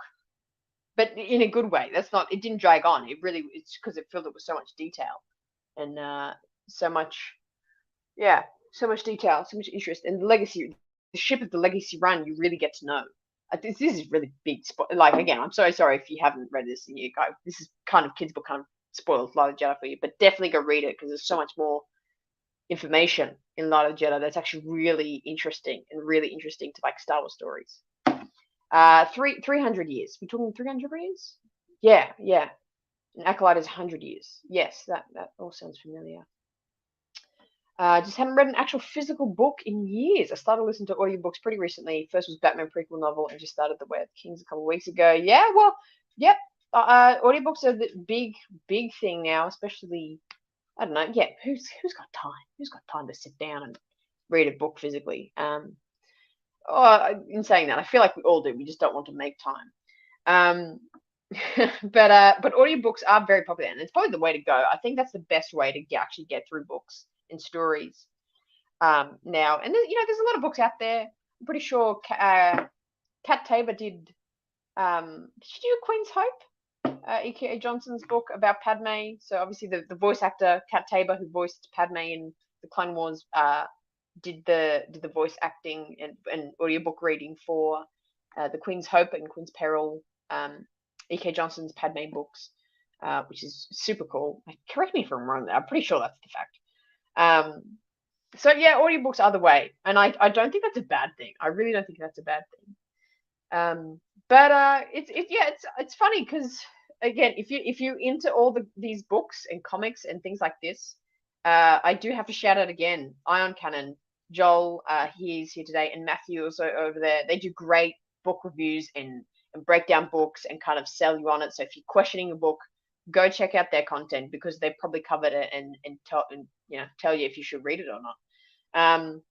but in a good way. That's not, it didn't drag on. It's because it filled it with so much detail and so much, yeah, so much detail, so much interest. And the ship of the Legacy Run, you really get to know. This is really big. Like, again, I'm so sorry if you haven't read this and you go, this is kind of kids' book, kind of spoils Light of the Jedi for you, but definitely go read it because there's so much more information in Light of the Jedi that's actually really interesting and really interesting to like Star Wars stories. 300 years. We're talking 300 years? Yeah, yeah. An Acolyte is 100 years. Yes, that all sounds familiar. Just haven't read an actual physical book in years. I started listening to audiobooks pretty recently. First was Batman prequel novel, and just started The Way of the Kings a couple of weeks ago. Yeah, well, yep. Audiobooks are the big thing now, especially, I don't know. Yeah, who's got time? Who's got time to sit down and read a book physically? In saying that, I feel like we all do. We just don't want to make time. But audiobooks are very popular, and it's probably the way to go. I think that's the best way to actually get through books and stories now. And there's a lot of books out there. I'm pretty sure Kat Tabor did. Did she do Queen's Hope? E.K.A. Johnson's book about Padme. So obviously the voice actor Kat Tabor, who voiced Padme in the Clone Wars, did the voice acting and audiobook reading for the Queen's Hope and Queen's Peril, E.K. Johnson's Padme books, which is super cool. Correct me if I'm wrong there. I'm pretty sure that's the fact. So yeah, audiobooks are the way, and I don't think that's a bad thing. I really don't think that's a bad thing. But it's funny because, again, if you into all these books and comics and things like this, I do have to shout out again Ion Cannon. Joel, he's here today, and Matthew also over there. They do great book reviews and break down books and kind of sell you on it. So if you're questioning a book, go check out their content because they've probably covered it and tell you if you should read it or not.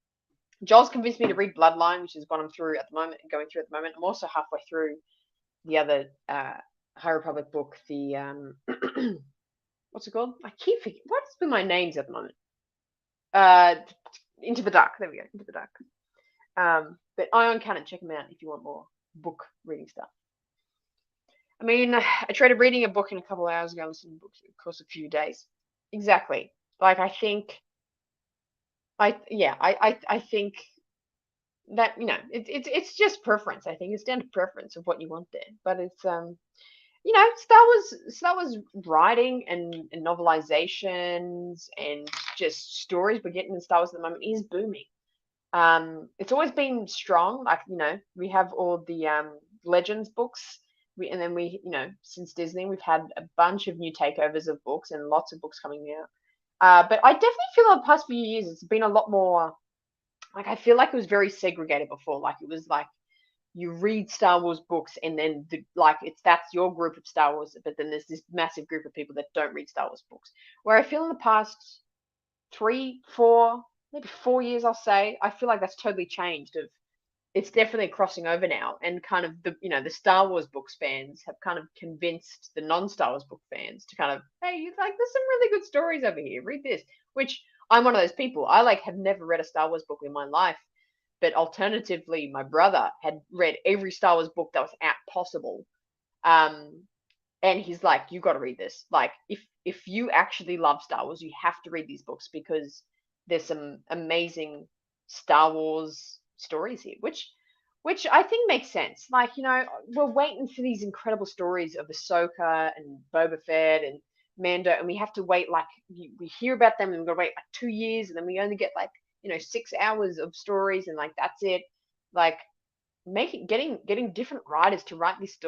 Joel's convinced me to read Bloodline, which is what I'm through at the moment and going through at the moment. I'm also halfway through the other High Republic book, the what's it called? I keep forgetting. What's been my names at the moment? Into the Dark. There we go. Into the Dark. But Ion Cannon, check them out if you want more book reading stuff. I mean, I tried reading a book in a couple of hours ago, listening to books, of course, a few days. Exactly. Like, I think that, it's just preference. I think it's down to preference of what you want there. But it's Star Wars writing and novelizations and just stories we're getting in Star Wars at the moment is booming. It's always been strong. Like, we have all the Legends books. And then since Disney, we've had a bunch of new takeovers of books and lots of books coming out. But I definitely feel in the past few years, it's been a lot more, like, I feel like it was very segregated before. Like, it was like, you read Star Wars books and then that's your group of Star Wars, but then there's this massive group of people that don't read Star Wars books. Where I feel in the past 3, 4, maybe 4 years, I'll say, I feel like that's totally changed. It's definitely crossing over now, and kind of the Star Wars books fans have kind of convinced the non-Star Wars book fans to kind of, hey, there's some really good stories over here. Read this. Which I'm one of those people. I have never read a Star Wars book in my life. But alternatively, my brother had read every Star Wars book that was out possible. And he's like, you got to read this. Like, if you actually love Star Wars, you have to read these books because there's some amazing Star Wars stories here, which I think makes sense. Like, we're waiting for these incredible stories of Ahsoka and Boba Fett and Mando, and we have to wait, like, we hear about them and we've got to wait like 2 years, and then we only get like 6 hours of stories, and like that's it. Like, getting different writers to write these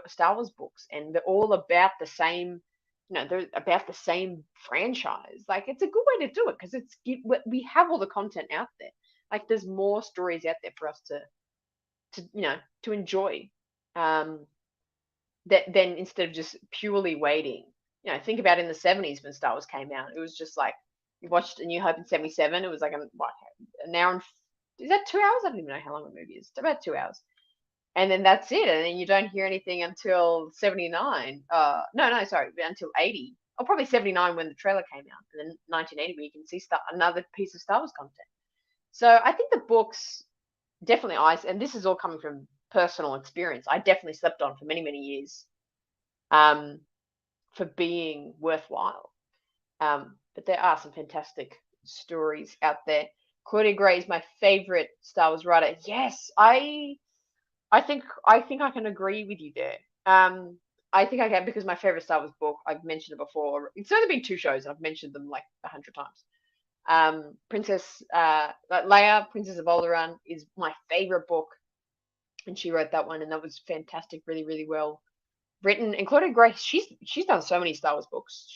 Star Wars books, and they're all about the same. They're about the same franchise. Like, it's a good way to do it because we have all the content out there. Like, there's more stories out there for us to enjoy. Then instead of just purely waiting. Think about in the 70s when Star Wars came out. It was just like, you watched A New Hope in 77. It was like an hour and is that 2 hours? I don't even know how long the movie is. It's about 2 hours. And then that's it. And then you don't hear anything until 79. No, sorry, until 80. Or probably 79 when the trailer came out. And then 1980 where you can see another piece of Star Wars content. So I think the books definitely and this is all coming from personal experience. I definitely slept on for many, many years, um, for being worthwhile. But there are some fantastic stories out there. Claudia Gray is my favorite Star Wars writer. Yes, I think I can agree with you there. I think I can, because my favorite Star Wars book, I've mentioned it before. It's only been 2 shows, and I've mentioned them like 100 times. Princess Leia, Princess of Alderaan, is my favorite book, and she wrote that one, and that was fantastic, really, really well written. And Claudia Gray, she's done so many Star Wars books.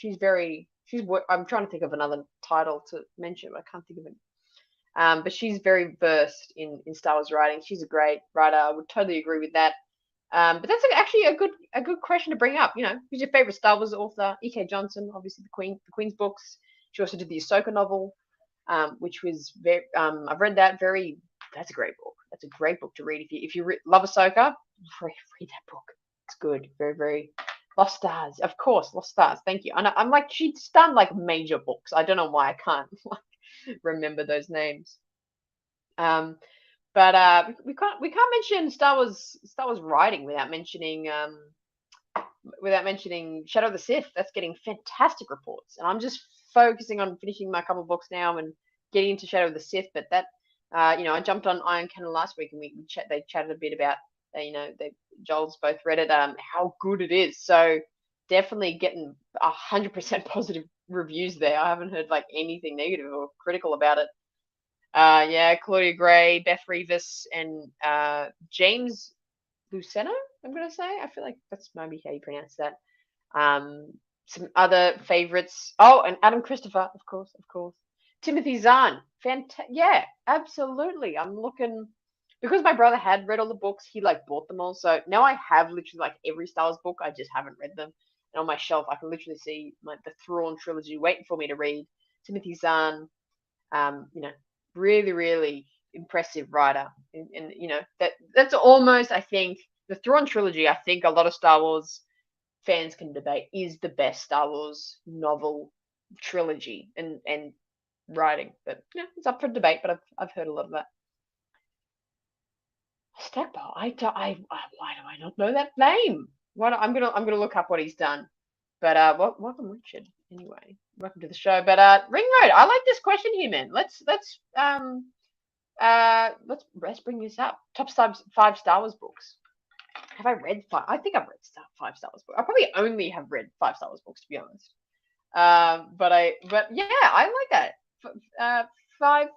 I'm trying to think of another title to mention, but I can't think of it. But she's very versed in Star Wars writing. She's a great writer. I would totally agree with that. But that's actually a good question to bring up. Who's your favorite Star Wars author? E.K. Johnson, obviously the Queen's books. She also did the Ahsoka novel, which was very. I've read that. That's a great book. That's a great book to read if you love Ahsoka. Read that book. It's good. Very, very. Lost Stars, of course. Lost Stars. Thank you. And I'm like, she's done like major books. I don't know why I can't like remember those names. But we can't mention Star Wars writing without mentioning Shadow of the Sith. That's getting fantastic reports, and I'm just focusing on finishing my couple books now and getting into Shadow of the Sith. But that, I jumped on Iron Cannon last week, and they chatted a bit about, Joel's both read it, how good it is. So definitely getting 100% positive reviews there. I haven't heard like anything negative or critical about it. Yeah, Claudia Gray, Beth Revis, and James Luceno, I'm going to say. I feel like that's maybe how you pronounce that. Some other favorites. Oh, and Adam Christopher, of course, of course. Timothy Zahn. Yeah, absolutely. I'm looking, because my brother had read all the books, he like bought them all. So now I have literally like every Star Wars book. I just haven't read them. And on my shelf, I can literally see like the Thrawn trilogy waiting for me to read. Timothy Zahn, um, you know, really, really impressive writer. And that's almost, I think, the Thrawn trilogy, I think a lot of Star Wars fans can debate, is the best Star Wars novel trilogy and writing. But it's up for debate. But I've heard a lot of that. Stackpole. Why do I not know that name? I'm gonna look up what he's done. But welcome Richard. Anyway, welcome to the show. But Ring Road, I like this question here, man. Let's bring this up. Top 5 Star Wars books. Have I read 5? I think I've read 5 Star Wars books. I probably only have read 5 Star Wars books, to be honest. But yeah, I like that. 5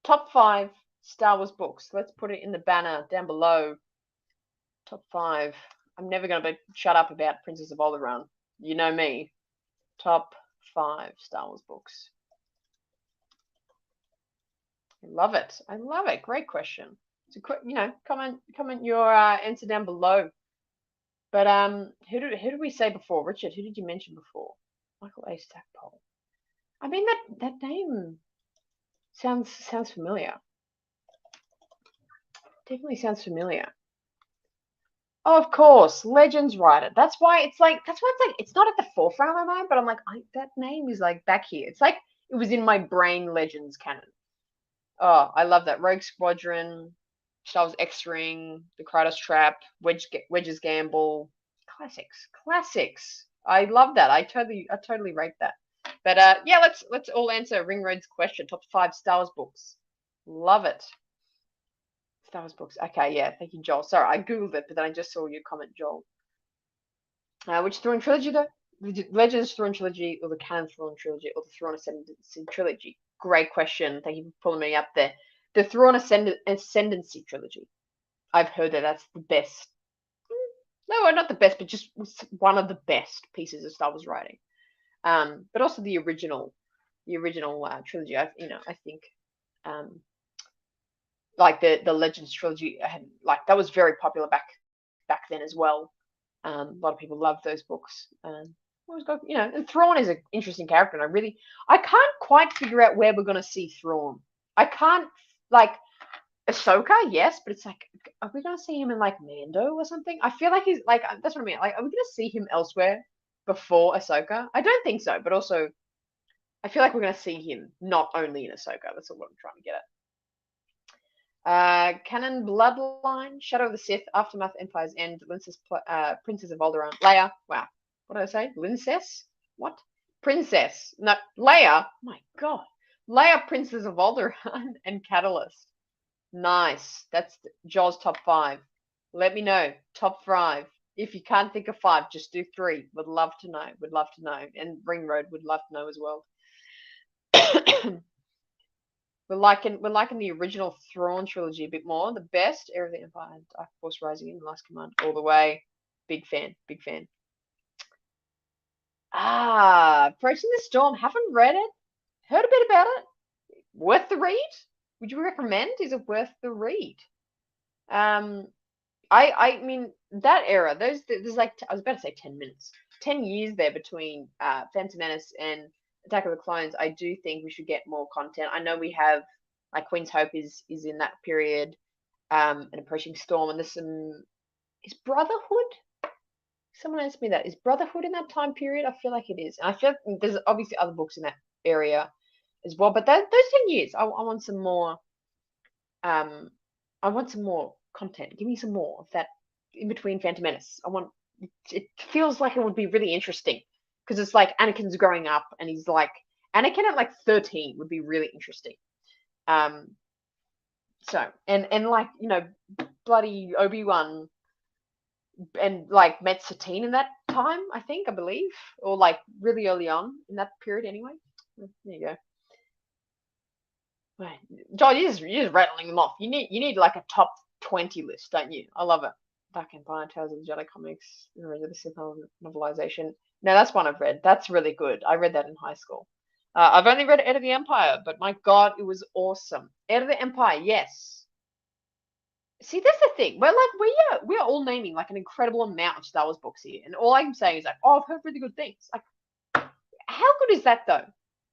top 5 Star Wars books. Let's put it in the banner down below. Top 5. I'm never going to shut up about Princess of Alderaan. You know me. Top 5 Star Wars books. I love it. I love it. Great question. So, comment your answer down below. But who did we say before? Richard, who did you mention before? Michael A. Stackpole. I mean, that name sounds familiar. Definitely sounds familiar. Oh, of course, Legends writer. That's why it's like it's not at the forefront of my mind, but I'm like, that name is like back here. It's like it was in my brain. Legends canon. Oh, I love that. Rogue Squadron, Star Wars X-Wing, The Kratos Trap, Wedge's Gamble, classics. I love that. I totally rate that. But yeah, let's all answer Ring Road's question. Top 5 Star Wars books. Love it. Star Wars books. Okay, yeah. Thank you, Joel. Sorry, I googled it, but then I just saw your comment, Joel. Which Thrawn trilogy though? Legends Thrawn trilogy, or the Canon Thrawn trilogy, or the Thrawn Ascendancy trilogy? Great question. Thank you for pulling me up there. The Thrawn Ascendancy trilogy. I've heard that's the best. No, not the best, but just one of the best pieces of Star Wars writing. But also the original trilogy. I think, like the Legends trilogy, that was very popular back then as well. A lot of people love those books. Always got, and Thrawn is an interesting character, and I can't quite figure out where we're gonna see Thrawn. I can't, like, Ahsoka, yes, but it's like, are we gonna see him in like Mando or something? I feel like he's like, that's what I mean. Like, are we gonna see him elsewhere before Ahsoka? I don't think so, but also, I feel like we're gonna see him not only in Ahsoka. That's what I'm trying to get Canon Bloodline, Shadow of the Sith, Aftermath, Empire's End, Princess of Alderaan, Leia. Wow, what did I say? Lincess? What? Princess? No, Leia. My God, Leia, Princess of Alderaan, and Catalyst. Nice. That's Jaws top 5. Let me know top 5. If you can't think of 5, just do 3. Would love to know. Would love to know. And Ring Road would love to know as well. We're liking the original Thrawn trilogy a bit more. The best, Heir of the Empire, Dark Force Rising, and Last Command, all the way. Big fan, big fan. Approaching the Storm. Haven't read it. Heard a bit about it. Worth the read? Would you recommend? Is it worth the read? I mean that era. There's like I was about to say 10 minutes, 10 years there between Phantom Menace and Attack of the Clones. I do think we should get more content. I know we have like Queen's Hope is in that period, and Approaching Storm, and there's some is Brotherhood. Someone asked me that is Brotherhood in that time period. I feel like it is, and I feel like there's obviously other books in that area as well. But those 10 years, I want some more. I want some more content. Give me some more of that in between Phantom Menace. It feels like it would be really interesting because it's like Anakin's growing up and he's like Anakin at like 13 would be really interesting. So and like bloody Obi-Wan and like met Satine in that time, I believe, or like really early on in that period anyway. There you go. Right. John, you're just rattling them off. You need like a top 20 list, don't you? I love it. Dark Empire, Tales of the Jedi comics, the Revenge of the Sith novelization. No, that's one I've read. That's really good. I read that in high school. I've only read Heir of the Empire, but my God, it was awesome. Heir of the Empire, yes. See, that's the thing. We're all naming like an incredible amount of Star Wars books here, and all I'm saying is like, oh, I've heard really good things. Like, how good is that though?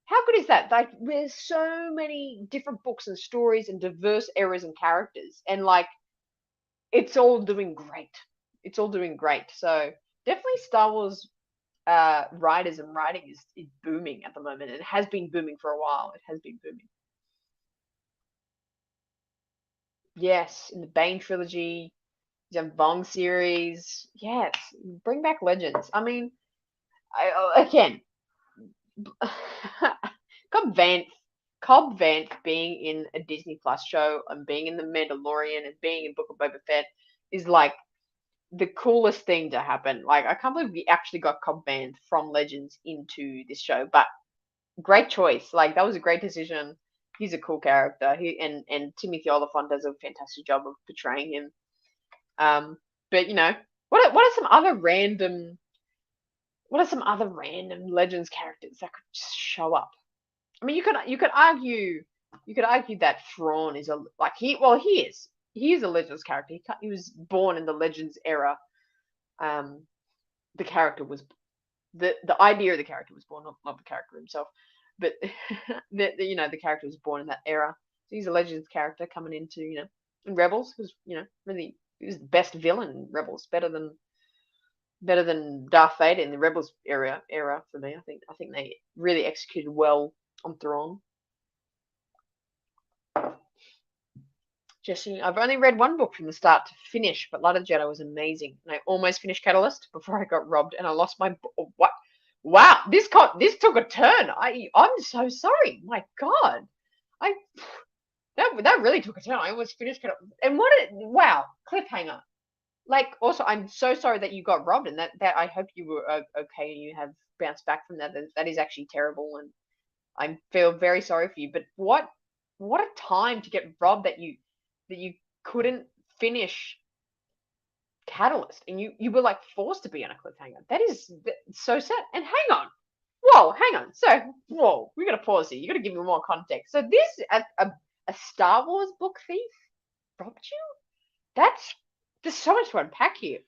How good is that? Like, there's so many different books and stories and diverse eras and characters, and like, it's all doing great. It's all doing great. So definitely, Star Wars writers and writing is booming at the moment. It has been booming for a while. It has been booming. Yes, in the Bane trilogy, the Vong series. Yes, bring back Legends. I mean, again, Cobb Vanth, Cobb Vanth being in a Disney Plus show and being in The Mandalorian and being in Book of Boba Fett is like the coolest thing to happen. Like, I can't believe we actually got Cobb Vanth from Legends into this show, but great choice. Like, that was a great decision. He's a cool character. And Timothy Olyphant does a fantastic job of portraying him. But what are some other random Legends characters that could just show up? I mean, you could argue that Thrawn is he is a Legends character. He was born in the Legends era. The character was the idea of the character was born, not the character himself, but the character was born in that era. So he's a Legends character coming into in Rebels was really he was the best villain in Rebels, better than Darth Vader in the Rebels era for me. I think they really executed well on Thrawn. Jesse, I've only read one book from the start to finish, but Light of the Jedi was amazing, and I almost finished Catalyst before I got robbed, and I lost my what? Wow, this took a turn. I'm so sorry. My God, I that really took a turn. I almost finished Catalyst, and wow, cliffhanger. Like, also, I'm so sorry that you got robbed, and that I hope you were okay and you have bounced back from that. That is actually terrible, and I feel very sorry for you. But what a time to get robbed that you couldn't finish Catalyst, and you were like forced to be on a cliffhanger. That is so sad. And hang on. So, we gotta pause here. You gotta give me more context. So this a Star Wars book thief robbed you? There's so much to unpack here.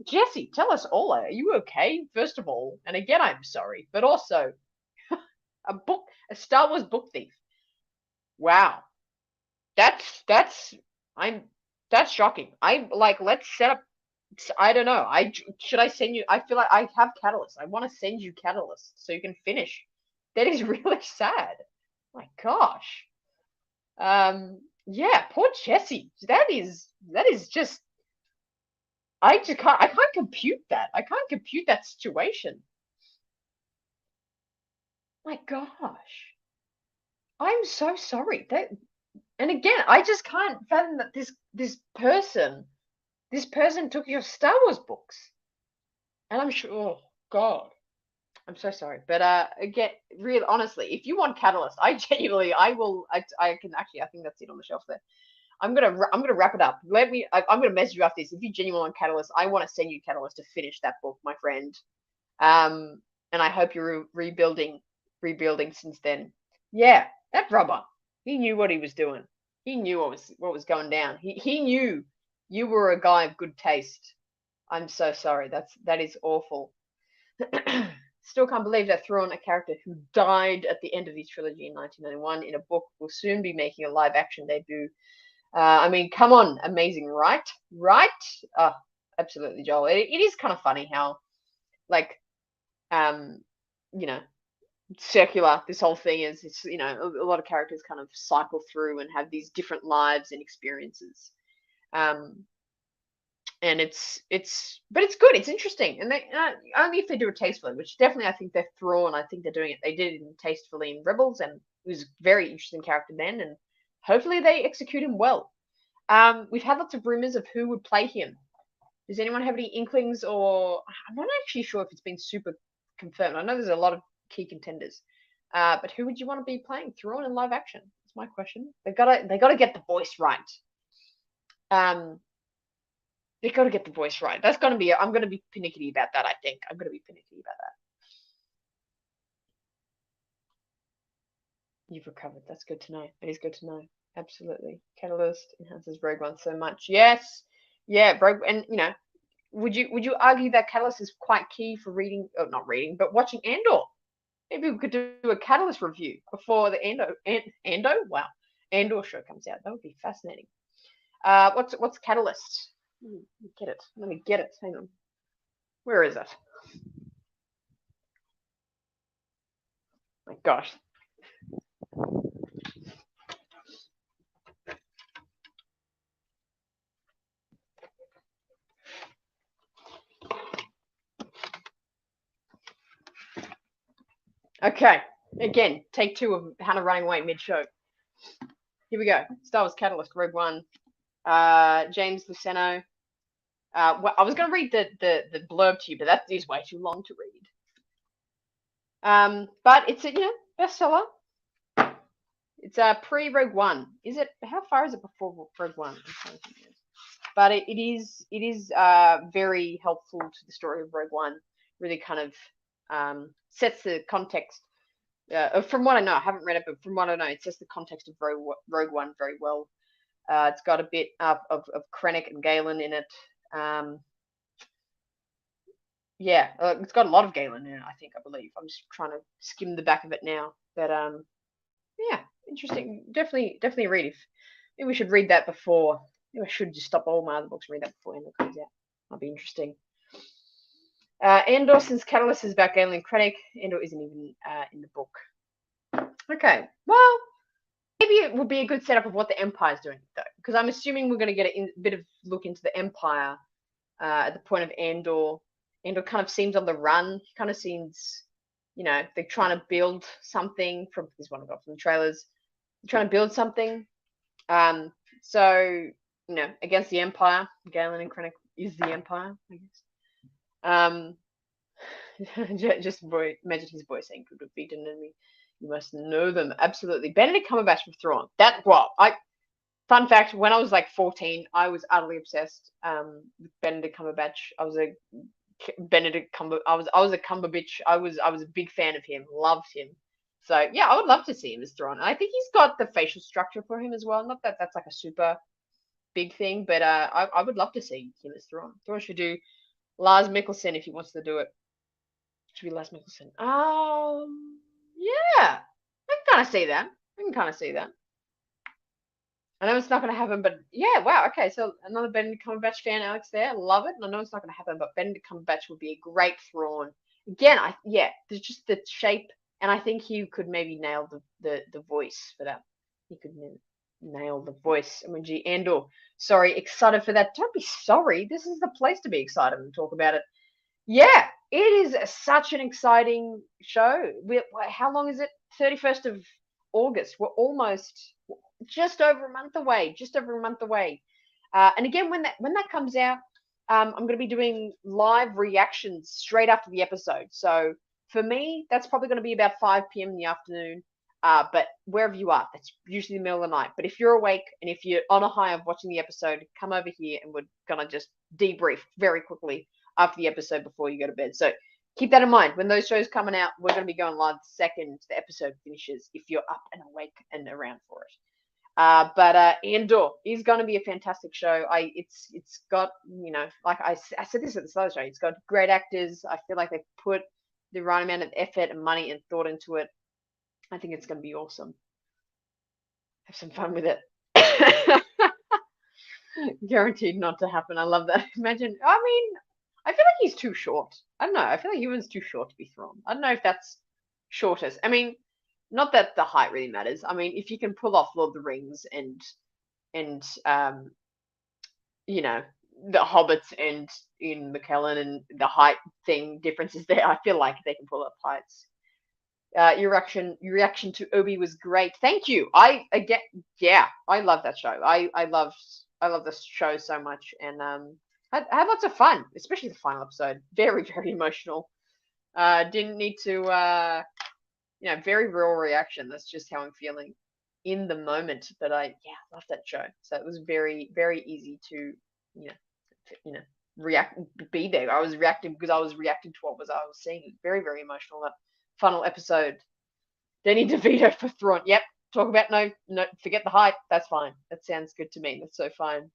Jesse, tell us all. Are you okay? First of all, and again, I'm sorry, but also a Star Wars book thief. Wow, that's shocking. Let's set up. I don't know. Should I send you? I feel like I have Catalyst. I want to send you Catalyst so you can finish. That is really sad. My gosh. Yeah, poor Jesse. That is just I can't compute that. I can't compute that situation. My gosh. I'm so sorry. And again, I just can't fathom that this person took your Star Wars books. And I'm sure, oh God, I'm so sorry. But again, real honestly, if you want Catalyst, I genuinely, I will, I can actually, I think that's it on the shelf there. I'm gonna wrap it up. I'm gonna message you after this. If you genuinely want Catalyst, I want to send you Catalyst to finish that book, my friend. Um, and I hope you're rebuilding since then. Yeah, that rubber. He knew what he was doing. He knew what was going down. He knew you were a guy of good taste. I'm so sorry. That is awful. Still can't believe that Thrawn, a character who died at the end of his trilogy in 1991 in a book, will soon be making a live action debut. I mean, come on, amazing, right? Right? Oh, absolutely, Joel. It is kind of funny how, like, um, you know, circular this whole thing is. It's a lot of characters kind of cycle through and have these different lives and experiences. Um, and but it's good. It's interesting, and they only if they do it tastefully, which definitely I think they're Thrawn. I think they're doing it. They did it tastefully in Rebels, and he was a very interesting character then, and hopefully they execute him well. We've had lots of rumors of who would play him. Does anyone have any inklings, or I'm not actually sure if it's been super confirmed. I know there's a lot of key contenders, but who would you want to be playing Thrawn in live action? That's my question. They gotta get the voice right. Um, they gotta get the voice right. That's gonna be. I'm gonna be pernickety about that. I think I'm gonna be pernickety about that. You've recovered. That's good to know. It is good to know. Absolutely. Catalyst enhances Rogue One so much. Yes. Yeah, Rogue, and would you argue that Catalyst is quite key for reading, or not reading, but watching Andor? Maybe we could do a Catalyst review before the Wow, Andor show comes out. That would be fascinating. What's Catalyst? Get it. Let me get it. Hang on. Where is it? My gosh. Okay. Again, take two of Hannah running away mid-show. Here we go. Star Wars Catalyst, Rogue One. James Luceno. Well, I was going to read the blurb to you, but that is way too long to read. But it's a bestseller. It's pre Rogue One. Is it? How far is it before Rogue One? But it is very helpful to the story of Rogue One. Really kind of sets the context. From what I know, I haven't read it, but from what I know, it sets the context of Rogue One very well. It's got a bit of Krennic and Galen in it. Yeah, it's got a lot of Galen in it. I believe. I'm just trying to skim the back of it now, but yeah, interesting. Definitely read if. Maybe we should read that before. Maybe I should just stop all my other books and read that before Andor comes out. That'll be interesting. Andor, since Catalyst is about Galen and Krennic, Andor isn't even in the book. Okay, well, maybe it would be a good setup of what the Empire's doing, though, because I'm assuming we're going to get a bit of look into the Empire at the point of Andor. Andor kind of seems on the run. He kind of seems, they're trying to build something from this one I got from the trailers. They're trying to build something. So against the Empire, Galen and Krennic is the Empire, I guess. Just imagine his voice saying, "Could have beaten enemy. You must know them." Absolutely. Benedict Cumberbatch from Thrawn. Fun fact, when I was like 14, I was utterly obsessed with Benedict Cumberbatch. I was a Cumberbatch. I was a big fan of him, loved him. So yeah, I would love to see him as Thrawn. I think he's got the facial structure for him as well. Not that that's like a super big thing, but I would love to see him as Thrawn. Thrawn should do Lars Mikkelsen if he wants to do it. Should be Lars Mikkelsen. Yeah, I can kind of see that. I know it's not going to happen, but yeah, wow. Okay, so another Benedict Cumberbatch fan, Alex. There, love it. And I know it's not going to happen, but Benedict Cumberbatch would be a great Thrawn. Again, there's just the shape, and I think he could maybe nail the voice for that. He could Nailed the voice, emoji. Andor. Sorry, excited for that. Don't be sorry. This is the place to be excited and talk about it. Yeah, it is such an exciting show. How long is it? 31st of August. We're almost just over a month away. Just over a month away. And again, when that comes out, I'm going to be doing live reactions straight after the episode. So for me, that's probably going to be about 5 p.m. in the afternoon. But wherever you are, that's usually the middle of the night. But if you're awake and if you're on a high of watching the episode, come over here and we're gonna just debrief very quickly after the episode before you go to bed. So keep that in mind. When those shows coming out, we're gonna be going live the second the episode finishes. If you're up and awake and around for it. But Andor is going to be a fantastic show. It's got, like I said this at the start of the show. It's got great actors. I feel like they put the right amount of effort and money and thought into it. I think it's going to be awesome. Have some fun with it. Guaranteed not to happen. I love that. Imagine. I mean, I feel like he's too short. I don't know. I feel like Ewan's too short to be Thrawn. I don't know if that's shortest. I mean, not that the height really matters. I mean, if you can pull off Lord of the Rings and the Hobbits and Ian McKellen and the height thing differences there, I feel like they can pull up heights. Your reaction to Obi was great. Thank you. I love that show. I love this show so much, and I had lots of fun, especially the final episode. Very very emotional. Didn't need to very raw reaction. That's just how I'm feeling in the moment. But I love that show. So it was very very easy to react, be there. I was reacting because I was reacting to what I was seeing. Very very emotional. That final episode. Danny DeVito for Thrawn. Yep. Talk about no, forget the hype. That's fine. That sounds good to me. That's so fine.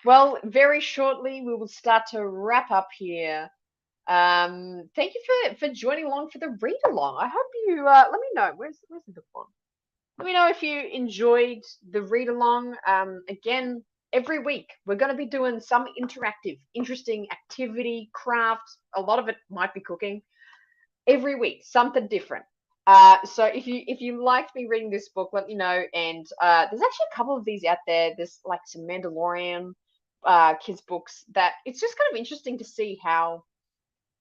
Well, very shortly we will start to wrap up here. Thank you for joining along for the read along. I hope you let me know. Where's the book one? Let me know if you enjoyed the read along. Again, every week we're going to be doing some interactive, interesting activity, craft. A lot of it might be cooking. Every week, something different. So if you liked me reading this book, let me know. And there's actually a couple of these out there. There's like some Mandalorian kids books that it's just kind of interesting to see how.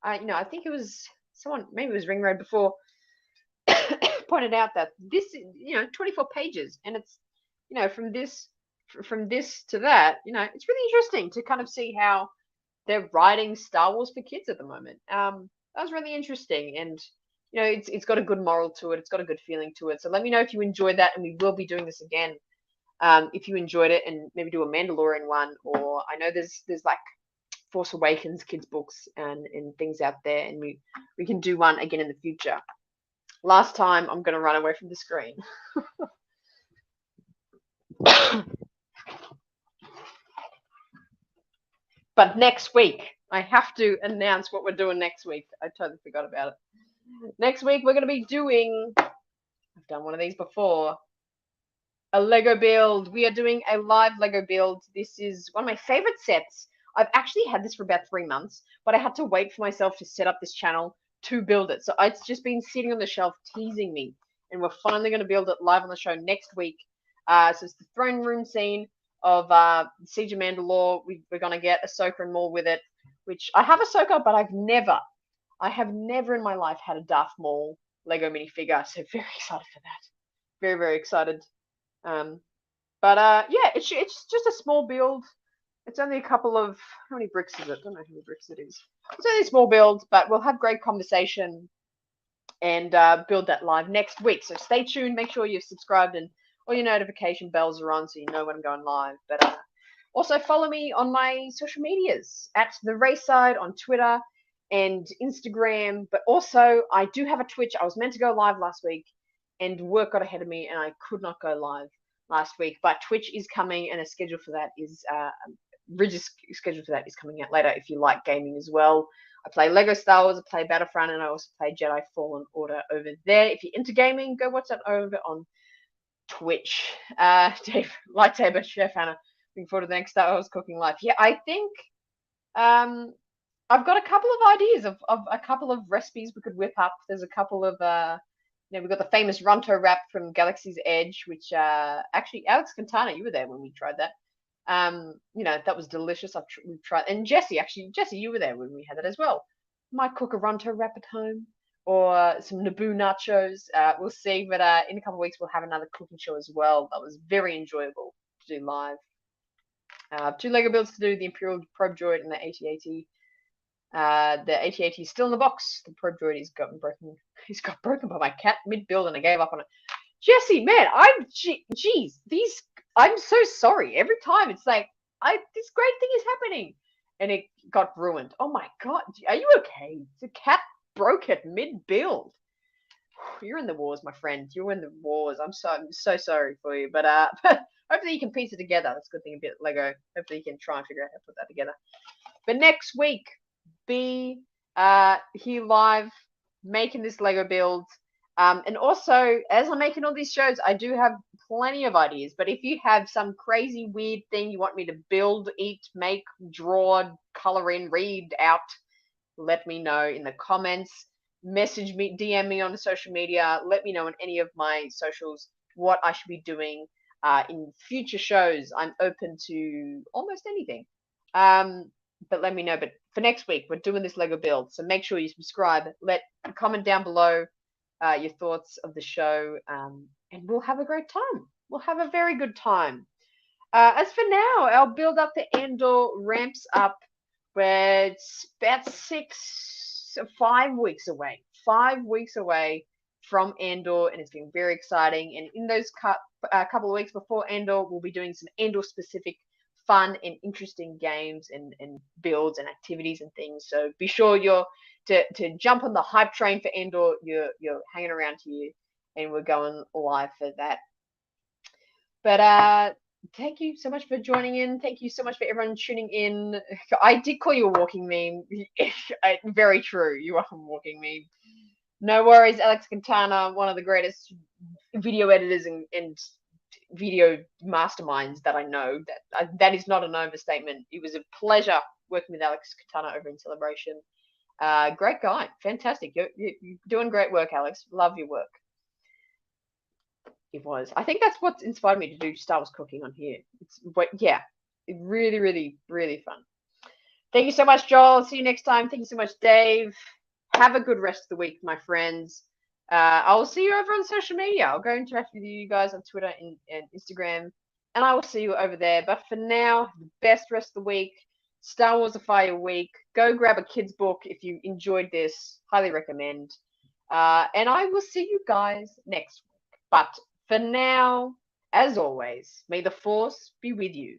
I think it was someone, maybe it was Ringroad before, pointed out that this, 24 pages, and it's, from this to that, it's really interesting to kind of see how they're writing Star Wars for kids at the moment. That was really interesting, and it's got a good moral to it. It's got a good feeling to it. So let me know if you enjoyed that, and we will be doing this again. If you enjoyed it, and maybe do a Mandalorian one, or I know there's like Force Awakens kids books and things out there, and we can do one again in the future. Last time, I'm going to run away from the screen. But next week, I have to announce what we're doing next week. I totally forgot about it. Next week, we're going to be doing, I've done one of these before, a Lego build. We are doing a live Lego build. This is one of my favorite sets. I've actually had this for about 3 months, but I had to wait for myself to set up this channel to build it. So it's just been sitting on the shelf teasing me, and we're finally going to build it live on the show next week. So it's the throne room scene of Siege of Mandalore. We're going to get Ahsoka and Maul with it, which I have Ahsoka, but I have never in my life had a Darth Maul Lego minifigure, so very excited for that. Very, very excited. It's just a small build. It's only a couple of, how many bricks is it? I don't know how many bricks it is. It's only a small build, but we'll have great conversation and build that live next week. So stay tuned. Make sure you're subscribed and all your notification bells are on so you know when I'm going live. But also follow me on my social medias at the RaeSide on Twitter and Instagram. But also, I do have a Twitch. I was meant to go live last week, and work got ahead of me, and I could not go live last week. But Twitch is coming, and a schedule for that is Ridge's schedule for that is coming out later. If you like gaming as well, I play Lego Star Wars, I play Battlefront, and I also play Jedi Fallen Order over there. If you're into gaming, go watch that over on Twitch. Dave, Lightsaber, Chef Hannah. Looking forward to the next Star Wars cooking live. Yeah, I think I've got a couple of ideas of a couple of recipes we could whip up. There's a couple of We've got the famous Ronto wrap from Galaxy's Edge, which actually Alex Quintana, you were there when we tried that. That was delicious. We've tried, and Jesse, you were there when we had that as well. Might cook a Ronto wrap at home or some Naboo nachos. We'll see, but in a couple of weeks we'll have another cooking show as well. That was very enjoyable to do live. 2 Lego builds to do: the Imperial Probe Droid and the AT-AT. The AT-AT is still in the box. The Probe Droid has gotten broken. He's got broken by my cat mid-build, and I gave up on it. Jesse, man, I'm so sorry. Every time it's like, this great thing is happening, and it got ruined. Oh my god, are you okay? The cat broke it mid-build. You're in the wars, my friend. You're in the wars. I'm so sorry for you, but hopefully you can piece it together. That's a good thing about Lego. Hopefully you can try and figure out how to put that together. But next week, be here live making this Lego build. And also, as I'm making all these shows, I do have plenty of ideas. But if you have some crazy, weird thing you want me to build, eat, make, draw, color in, read out, let me know in the comments. Message me, DM me on the social media. Let me know on any of my socials what I should be doing in future shows. I'm open to almost anything. But let me know. But for next week, we're doing this Lego build. So make sure you subscribe. Comment down below your thoughts of the show, and we'll have a great time. We'll have a very good time. As for now, our build up to Andor ramps up, where it's about 5 weeks away. 5 weeks away from Andor, and it's been very exciting. And in those couple of weeks before Andor, we'll be doing some Andor specific fun and interesting games and builds and activities and things. So be sure to jump on the hype train for Andor. You're hanging around here, and we're going live for that. But thank you so much for joining in. Thank you so much for everyone tuning in. I did call you a walking meme. Very true. You are a walking meme. No worries, Alex Quintana, one of the greatest video editors and video masterminds that I know. That is not an overstatement. It was a pleasure working with Alex Quintana over in Celebration. Great guy, fantastic. You're doing great work, Alex. Love your work. It was. I think that's what inspired me to do Star Wars cooking on here. Really, really, really fun. Thank you so much, Joel. See you next time. Thank you so much, Dave. Have a good rest of the week, my friends. I will see you over on social media. I'll go interact with you guys on Twitter and Instagram, and I will see you over there. But for now, the best rest of the week. Star Wars: A Fire Week. Go grab a kid's book if you enjoyed this. Highly recommend. And I will see you guys next week. But for now, as always, may the Force be with you.